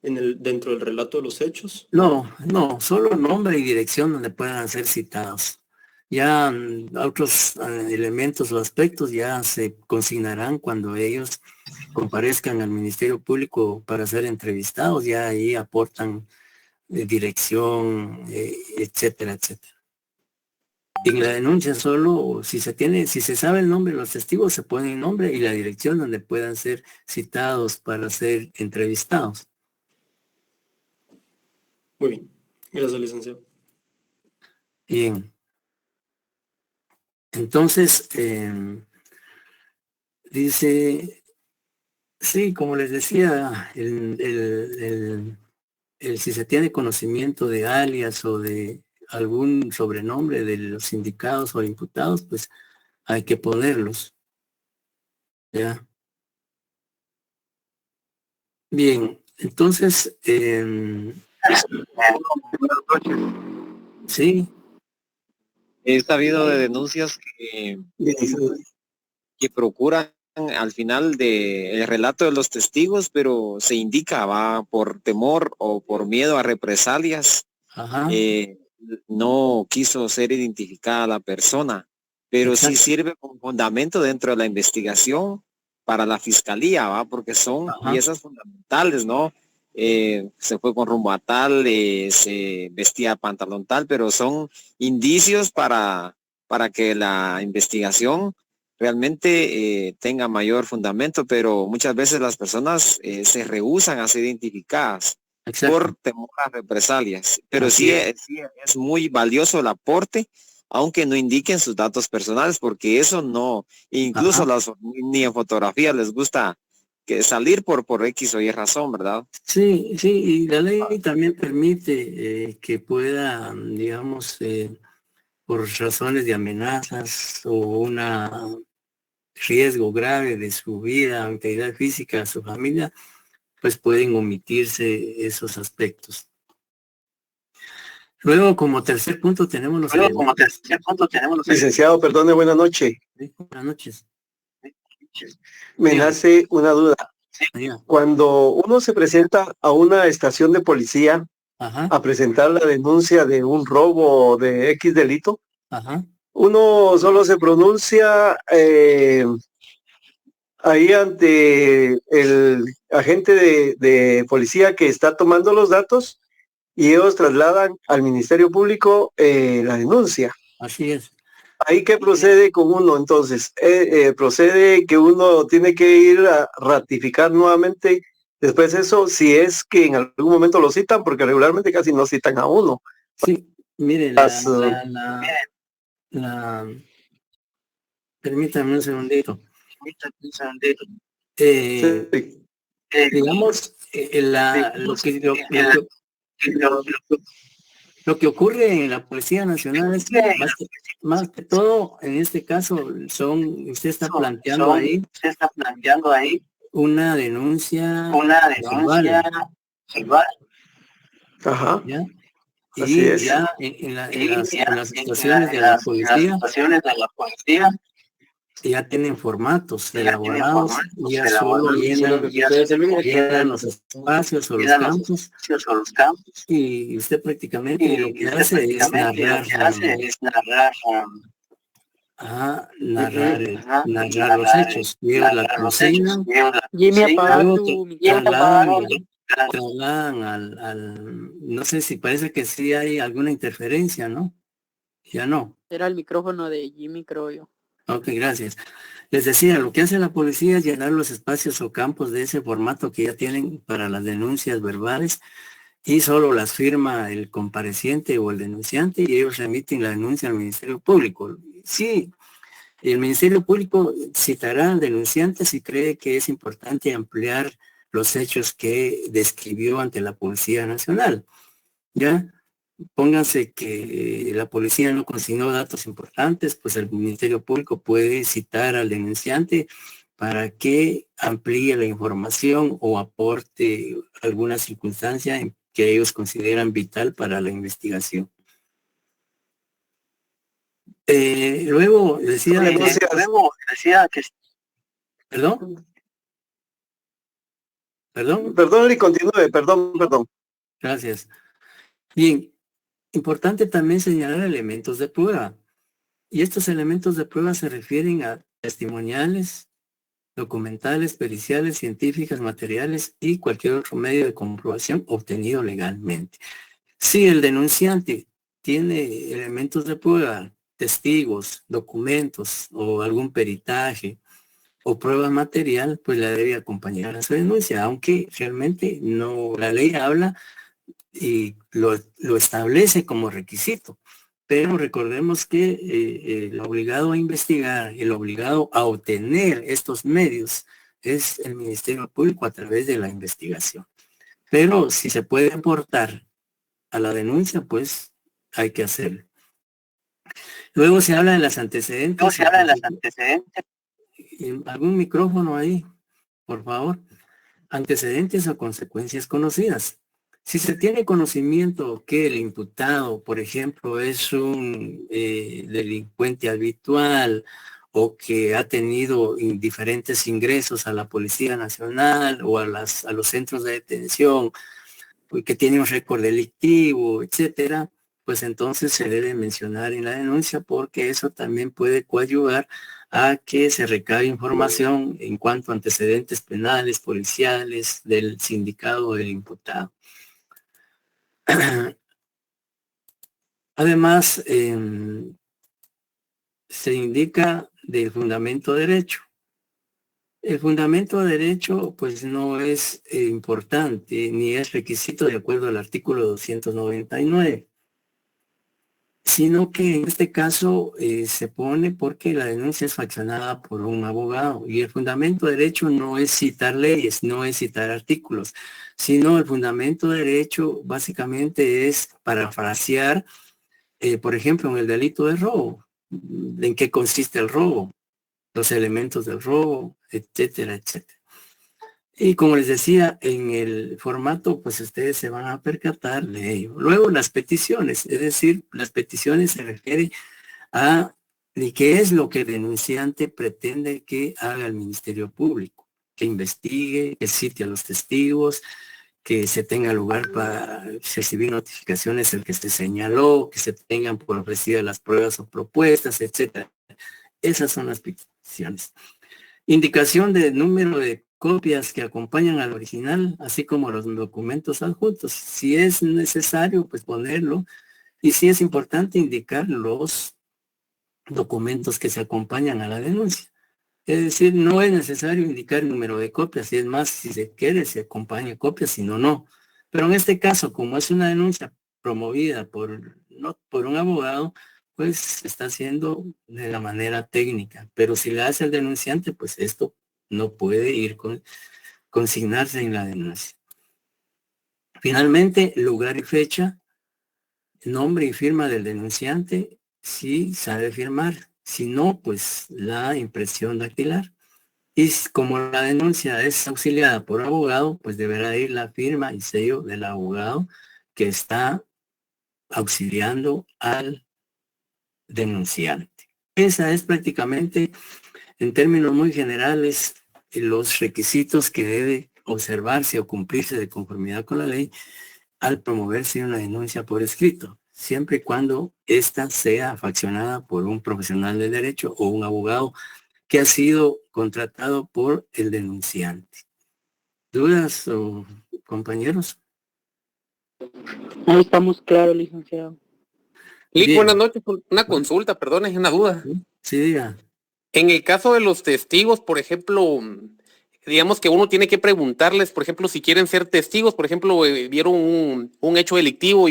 dentro del relato de los hechos. No, solo nombre y dirección donde puedan ser citados. Ya otros elementos o aspectos ya se consignarán cuando ellos comparezcan al Ministerio Público para ser entrevistados, ya ahí aportan dirección, etcétera, etcétera. En la denuncia solo, si se sabe el nombre de los testigos, se pone el nombre y la dirección donde puedan ser citados para ser entrevistados. Muy bien. Gracias, licenciado. Bien. Entonces, dice, sí, como les decía, si se tiene conocimiento de alias o de algún sobrenombre de los indicados o imputados, pues hay que ponerlos. ¿Ya? Bien, entonces, sí. He sabido de denuncias que procuran al final del relato de los testigos, pero se indica, va, por temor o por miedo a represalias, no quiso ser identificada la persona, pero sí sirve como fundamento dentro de la investigación para la fiscalía, va, porque son piezas fundamentales, ¿no? Se fue con rumbo a tal, se vestía pantalón tal, pero son indicios para que la investigación realmente tenga mayor fundamento, pero muchas veces las personas se rehúsan a ser identificadas por temor a represalias. Pero sí es muy valioso el aporte, aunque no indiquen sus datos personales, porque eso no, incluso ni en fotografía les gusta que salir por X o Y razón, ¿verdad? Sí, y la ley también permite que pueda, digamos, por razones de amenazas o un riesgo grave de su vida, integridad física, a su familia, pues pueden omitirse esos aspectos. Luego, como tercer punto, tenemos los Licenciado, perdone, buenas noches. Buenas noches. Me nace una duda. Cuando uno se presenta a una estación de policía a presentar la denuncia de un robo o de X delito, uno solo se pronuncia ahí ante el agente de policía que está tomando los datos y ellos trasladan al Ministerio Público la denuncia. Así es. ¿Ahí qué procede con uno entonces? Procede que uno tiene que ir a ratificar nuevamente después eso, si es que en algún momento lo citan, porque regularmente casi no citan a uno. Sí, mire, permítame un segundito. Digamos, lo que ocurre en la Policía Nacional es que más que todo, en este caso, usted está planteando ahí una denuncia verbal. ¿Ya? Y ya en las situaciones de la policía ya tienen formatos elaborados, ya solo llenan los espacios o los campos, y usted prácticamente lo que hace es narrar los hechos, lleva la cocina, trasladan al, no sé si parece que sí hay alguna interferencia, ¿no? Ya no. Era el micrófono de Jimmy, creo yo. Ok, gracias. Les decía, lo que hace la policía es llenar los espacios o campos de ese formato que ya tienen para las denuncias verbales y solo las firma el compareciente o el denunciante y ellos remiten la denuncia al Ministerio Público. Sí, el Ministerio Público citará al denunciante si cree que es importante ampliar los hechos que describió ante la Policía Nacional. ¿Ya? Pónganse que la policía no consignó datos importantes, pues el Ministerio Público puede citar al denunciante para que amplíe la información o aporte alguna circunstancia que ellos consideran vital para la investigación. Luego decía que... ¿Perdón? Perdón, y continúe, perdón. Gracias. Bien. Importante también señalar elementos de prueba. Y estos elementos de prueba se refieren a testimoniales, documentales, periciales, científicas, materiales y cualquier otro medio de comprobación obtenido legalmente. Si el denunciante tiene elementos de prueba testigos, documentos o algún peritaje o prueba material, pues la debe acompañar a su denuncia, aunque realmente no, la ley habla y lo establece como requisito. Pero recordemos que el obligado a investigar, el obligado a obtener estos medios es el Ministerio Público a través de la investigación. Pero si se puede aportar a la denuncia, pues hay que hacerlo. Luego se habla de las antecedentes. ¿Algún micrófono ahí, por favor? Antecedentes o consecuencias conocidas. Si se tiene conocimiento que el imputado, por ejemplo, es un delincuente habitual o que ha tenido diferentes ingresos a la Policía Nacional o a los centros de detención, que tiene un récord delictivo, etcétera, pues entonces se debe mencionar en la denuncia porque eso también puede coadyuvar a que se recabe información en cuanto a antecedentes penales, policiales del sindicado o del imputado. Además, se indica del fundamento derecho. El fundamento derecho pues no es importante ni es requisito de acuerdo al artículo 299, sino que en este caso se pone porque la denuncia es faccionada por un abogado y el fundamento derecho no es citar leyes, no es citar artículos, sino el fundamento derecho básicamente es parafrasear, por ejemplo, en el delito de robo, en qué consiste el robo, los elementos del robo, etcétera, etcétera. Y como les decía, en el formato, pues ustedes se van a percatar de ello. Luego las peticiones, es decir, las peticiones se refieren a de qué es lo que el denunciante pretende que haga el Ministerio Público, que investigue, que cite a los testigos, que se tenga lugar para recibir notificaciones del que se señaló, que se tengan por ofrecidas las pruebas o propuestas, etcétera. Esas son las peticiones. Indicación de número de copias que acompañan al original, así como los documentos adjuntos. Si es necesario, pues ponerlo. Y si es importante indicar los documentos que se acompañan a la denuncia. Es decir, no es necesario indicar el número de copias. Y es más, si se quiere, se acompaña copias, si no, no. Pero en este caso, como es una denuncia promovida no por un abogado, pues se está haciendo de la manera técnica. Pero si la hace el denunciante, pues esto no puede ir consignarse en la denuncia. Finalmente, lugar y fecha, nombre y firma del denunciante, si sabe firmar. Si no, pues la impresión dactilar. Y como la denuncia es auxiliada por abogado, pues deberá ir la firma y sello del abogado que está auxiliando al denunciante. Esa es prácticamente, en términos muy generales, los requisitos que debe observarse o cumplirse de conformidad con la ley al promoverse una denuncia por escrito, siempre y cuando ésta sea faccionada por un profesional del derecho o un abogado que ha sido contratado por el denunciante. ¿Dudas o compañeros? Ahí estamos claros, licenciado. Lic, buenas noches. Una consulta, perdón, es una duda. Sí, diga. En el caso de los testigos, por ejemplo, digamos que uno tiene que preguntarles, por ejemplo, si quieren ser testigos, por ejemplo, vieron un hecho delictivo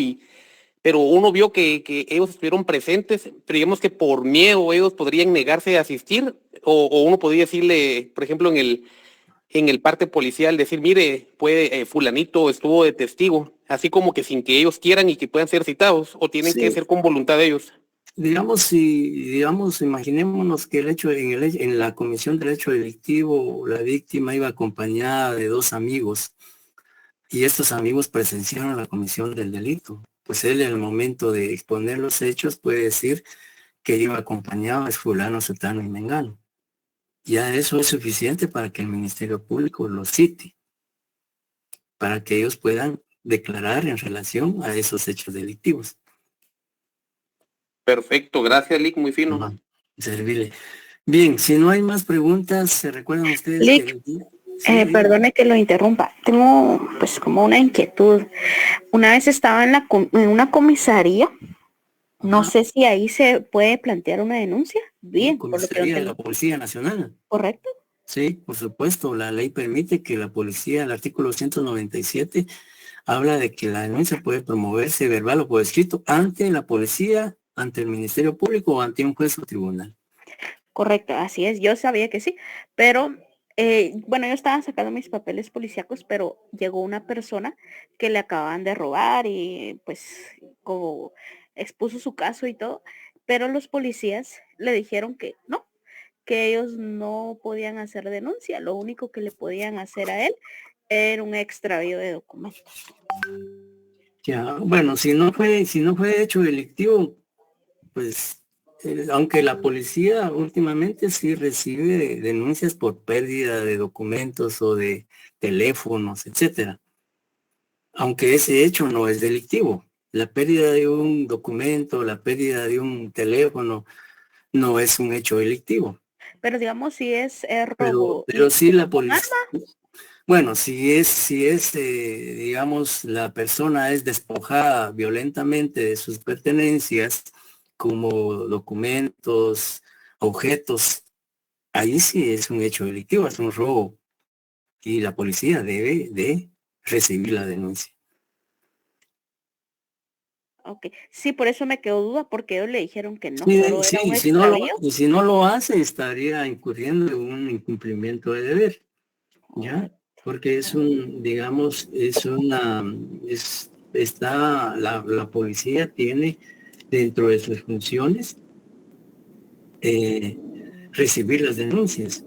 pero uno vio que ellos estuvieron presentes, pero digamos que por miedo ellos podrían negarse a asistir, o uno podría decirle, por ejemplo, en el parte policial, decir, mire, fulanito estuvo de testigo, así como que sin que ellos quieran y que puedan ser citados, o tienen que ser con voluntad de ellos. Digamos, imaginémonos que en la comisión del hecho delictivo, la víctima iba acompañada de 2 amigos, y estos amigos presenciaron la comisión del delito. Pues él, en el momento de exponer los hechos, puede decir que iba acompañado de fulano, sutano y mengano. Ya eso es suficiente para que el Ministerio Público lo cite, para que ellos puedan declarar en relación a esos hechos delictivos. Perfecto, gracias, Lic, muy fino. Servirle. Bien, si no hay más preguntas, ¿se recuerdan ustedes? Lic, perdone que lo interrumpa. Tengo pues como una inquietud. Una vez estaba en una comisaría No sé si ahí se puede plantear una denuncia. Bien, por lo que Comisaría de la Policía Nacional. ¿Correcto? Sí, por supuesto, la ley permite que la policía, el artículo 197, habla de que la denuncia puede promoverse verbal o por escrito ante la policía, ante el Ministerio Público o ante un juez o tribunal. Correcto, así es. Yo sabía que sí, pero bueno, yo estaba sacando mis papeles policíacos, pero llegó una persona que le acaban de robar y pues como expuso su caso y todo, pero los policías le dijeron que no, que ellos no podían hacer denuncia, lo único que le podían hacer a él era un extravío de documentos. Ya, bueno, si no fue hecho delictivo, pues aunque la policía últimamente sí recibe denuncias por pérdida de documentos o de teléfonos, etcétera. Aunque ese hecho no es delictivo. La pérdida de un documento, la pérdida de un teléfono no es un hecho delictivo. Pero digamos si es robo. Pero sí la policía. Bueno, si es, digamos, la persona es despojada violentamente de sus pertenencias, como documentos, objetos, ahí sí es un hecho delictivo, es un robo. Y la policía debe de recibir la denuncia. Ok, sí, por eso me quedó duda, porque ellos le dijeron que no, Sí, solo sí, era un si no lo hace, estaría incurriendo en un incumplimiento de deber, ¿ya? Porque es un, digamos, la policía tiene dentro de sus funciones recibir las denuncias.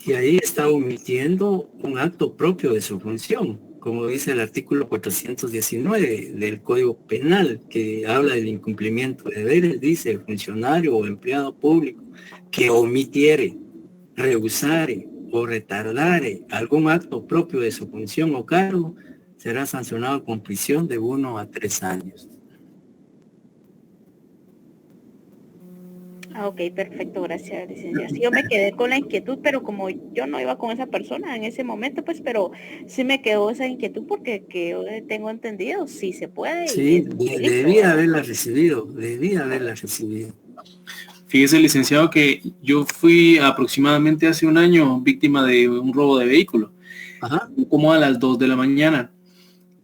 Y ahí está omitiendo un acto propio de su función, como dice el artículo 419 del Código Penal, que habla del incumplimiento de deberes, dice el funcionario o empleado público que omitiere, rehusare o retardare algún acto propio de su función o cargo, será sancionado con prisión de 1 a 3 años. Ah, ok, perfecto, gracias, licenciada. Sí, yo me quedé con la inquietud, pero como yo no iba con esa persona en ese momento, pues, pero sí me quedó esa inquietud porque que yo tengo entendido, sí se puede. Sí, debía haberla recibido. Fíjese, licenciado, que yo fui aproximadamente hace un año víctima de un robo de vehículo. Ajá. Como a las 2 de la mañana.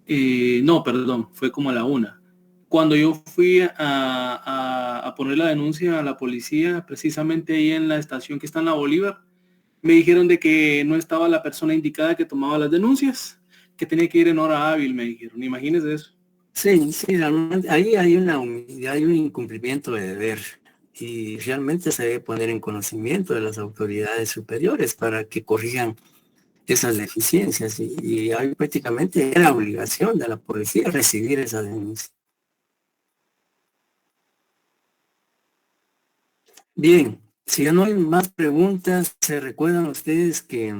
No, perdón, fue como a la 1. Cuando yo fui a poner la denuncia a la policía, precisamente ahí en la estación que está en la Bolívar, me dijeron de que no estaba la persona indicada que tomaba las denuncias, que tenía que ir en hora hábil, me dijeron. Imagínese eso. Sí, realmente ahí hay un incumplimiento de deber y realmente se debe poner en conocimiento de las autoridades superiores para que corrijan esas deficiencias y ahí prácticamente era obligación de la policía recibir esa denuncia. Bien, si ya no hay más preguntas, ¿se recuerdan ustedes que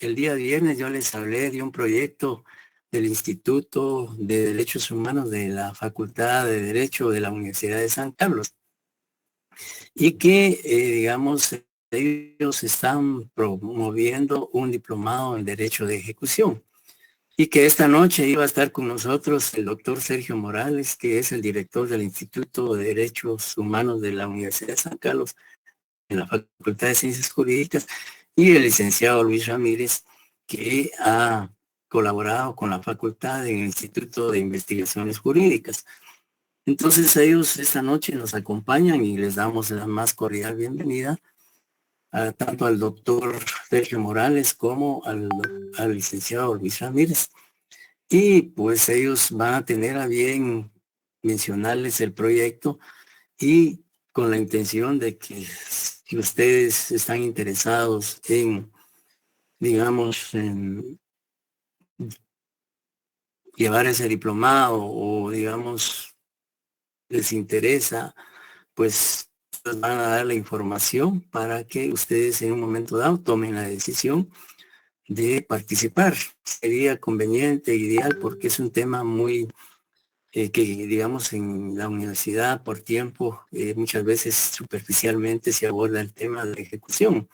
el día viernes yo les hablé de un proyecto del Instituto de Derechos Humanos de la Facultad de Derecho de la Universidad de San Carlos? Y que, digamos, ellos están promoviendo un diplomado en Derecho de Ejecución. Y que esta noche iba a estar con nosotros el doctor Sergio Morales, que es el director del Instituto de Derechos Humanos de la Universidad de San Carlos, en la Facultad de Ciencias Jurídicas, y el licenciado Luis Ramírez, que ha colaborado con la facultad en el Instituto de Investigaciones Jurídicas. Entonces ellos esta noche nos acompañan y les damos la más cordial bienvenida tanto al doctor Sergio Morales como al licenciado Luis Ramírez. Y pues ellos van a tener a bien mencionarles el proyecto y con la intención de que si ustedes están interesados en, digamos, en llevar ese diplomado o, digamos, les interesa, pues van a dar la información para que ustedes en un momento dado tomen la decisión de participar. Sería conveniente, ideal, porque es un tema muy que, digamos, en la universidad por tiempo, muchas veces superficialmente se aborda el tema de ejecución.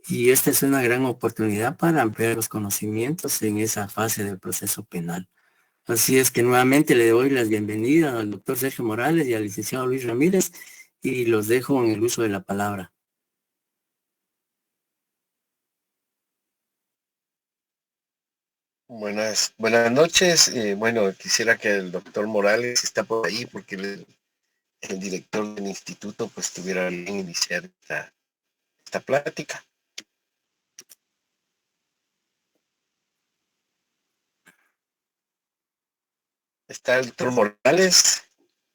Y esta es una gran oportunidad para ampliar los conocimientos en esa fase del proceso penal. Así es que nuevamente le doy las bienvenidas al doctor Sergio Morales y al licenciado Luis Ramírez y los dejo en el uso de la palabra. Buenas noches. Bueno, quisiera que el doctor Morales está por ahí porque el director del instituto pues tuviera bien iniciar esta plática. ¿Está el doctor Morales?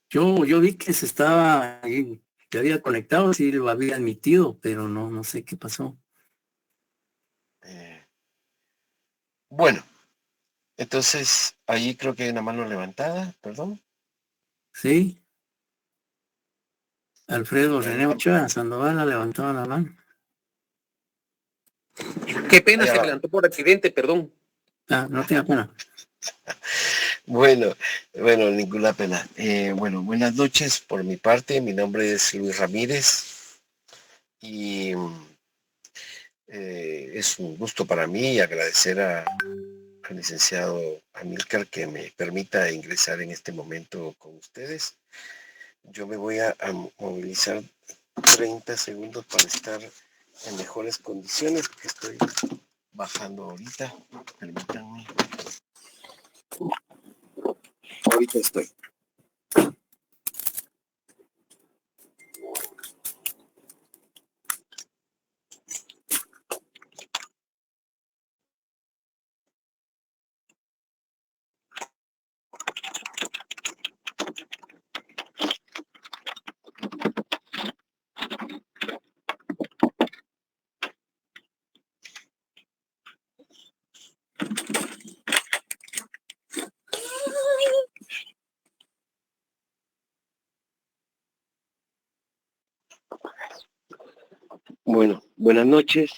Yo vi que se estaba ahí, que había conectado, sí lo había admitido, pero no sé qué pasó. Bueno, entonces ahí creo que hay una mano levantada, perdón. Sí. Alfredo René Ochoa Sandoval ha levantado la mano. Qué pena, se levantó por accidente, perdón. No tenga pena. Bueno, ninguna pena. Bueno, buenas noches por mi parte. Mi nombre es Luis Ramírez y es un gusto para mí agradecer al licenciado Amílcar que me permita ingresar en este momento con ustedes. Yo me voy a movilizar 30 segundos para estar en mejores condiciones, porque estoy bajando ahorita. Permítanme. Ahorita estoy. Bueno, buenas noches.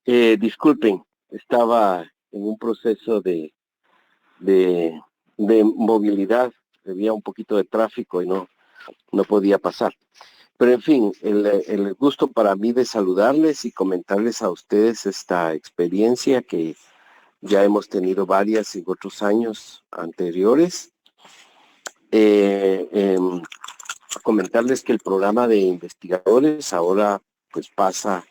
Disculpen, estaba en un proceso de movilidad, había un poquito de tráfico y no podía pasar. Pero en fin, el gusto para mí de saludarles y comentarles a ustedes esta experiencia que ya hemos tenido varias en otros años anteriores. Comentarles que el programa de investigadores ahora pues pasa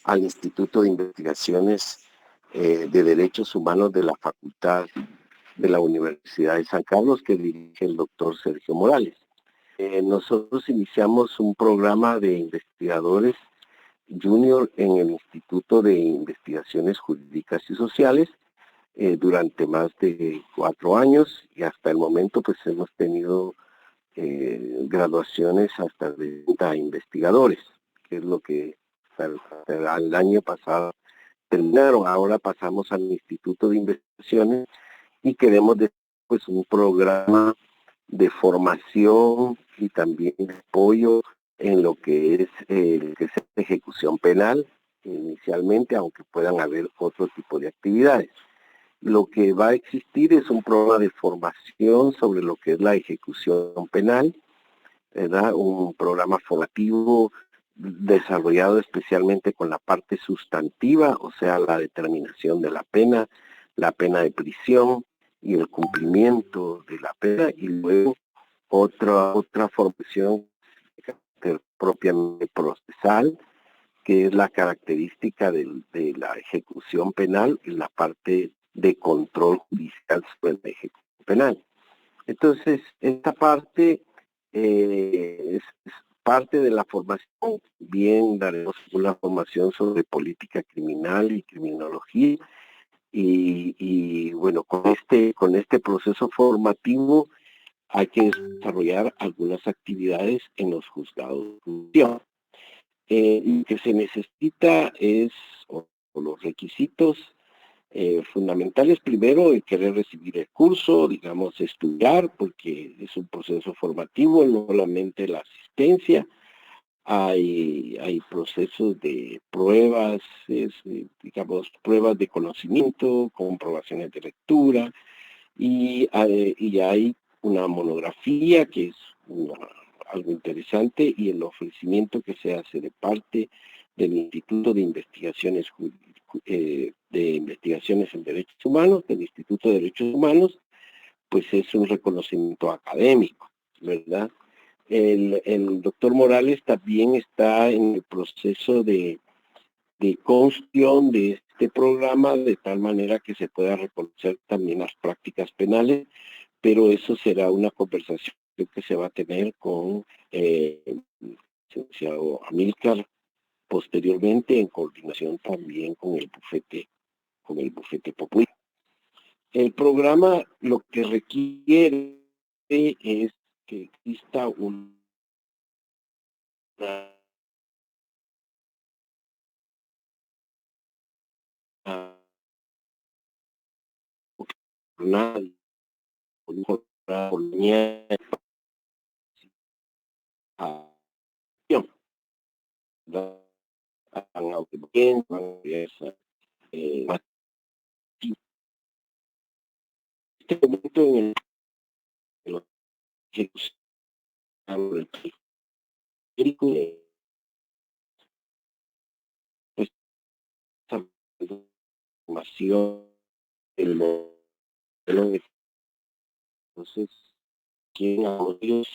al Instituto de Investigaciones de Derechos Humanos de la Facultad de la Universidad de San Carlos, que dirige el doctor Sergio Morales. Nosotros iniciamos un programa de investigadores junior en el Instituto de Investigaciones Jurídicas y Sociales durante más de 4 años y hasta el momento pues hemos tenido graduaciones hasta de 30 investigadores, que es lo que hasta el año pasado terminaron. Ahora pasamos al Instituto de Investigaciones y queremos pues un programa de formación y también de apoyo en lo que es ejecución penal inicialmente, aunque puedan haber otro tipo de actividades. Lo que va a existir es un programa de formación sobre lo que es la ejecución penal, ¿verdad? Un programa formativo desarrollado especialmente con la parte sustantiva, o sea, la determinación de la pena de prisión y el cumplimiento de la pena, y luego otra formación propiamente procesal, que es la característica de la ejecución penal y la parte de control judicial sobre la ejecución penal. Entonces, esta parte es parte de la formación. Bien, daremos una formación sobre política criminal y criminología. Y bueno, con este proceso formativo hay que desarrollar algunas actividades en los juzgados de instrucción. Lo que se necesita es, o los requisitos fundamentales, primero el querer recibir el curso, digamos estudiar, porque es un proceso formativo, no solamente la asistencia, hay procesos de pruebas, digamos pruebas de conocimiento, comprobaciones de lectura, y hay una monografía que es algo interesante, y el ofrecimiento que se hace de parte del Instituto de Investigaciones en Derechos Humanos, del Instituto de Derechos Humanos, pues es un reconocimiento académico, ¿verdad? El doctor Morales también está en el proceso de construcción de este programa de tal manera que se pueda reconocer también las prácticas penales, pero eso será una conversación que se va a tener con el licenciado Amílcar posteriormente en coordinación también con el bufete popular. El programa lo que requiere es que exista una este momento en el pues, información del modelo de entonces quieren a ellos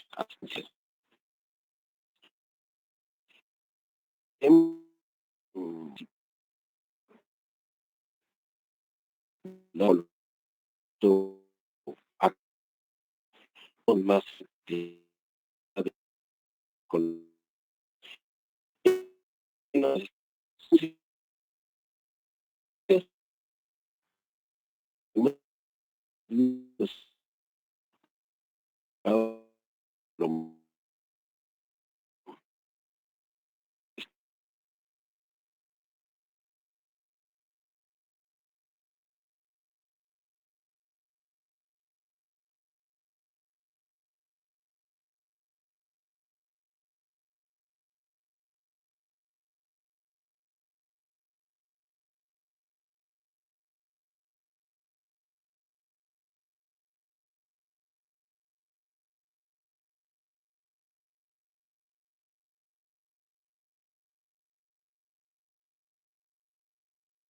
no con más con los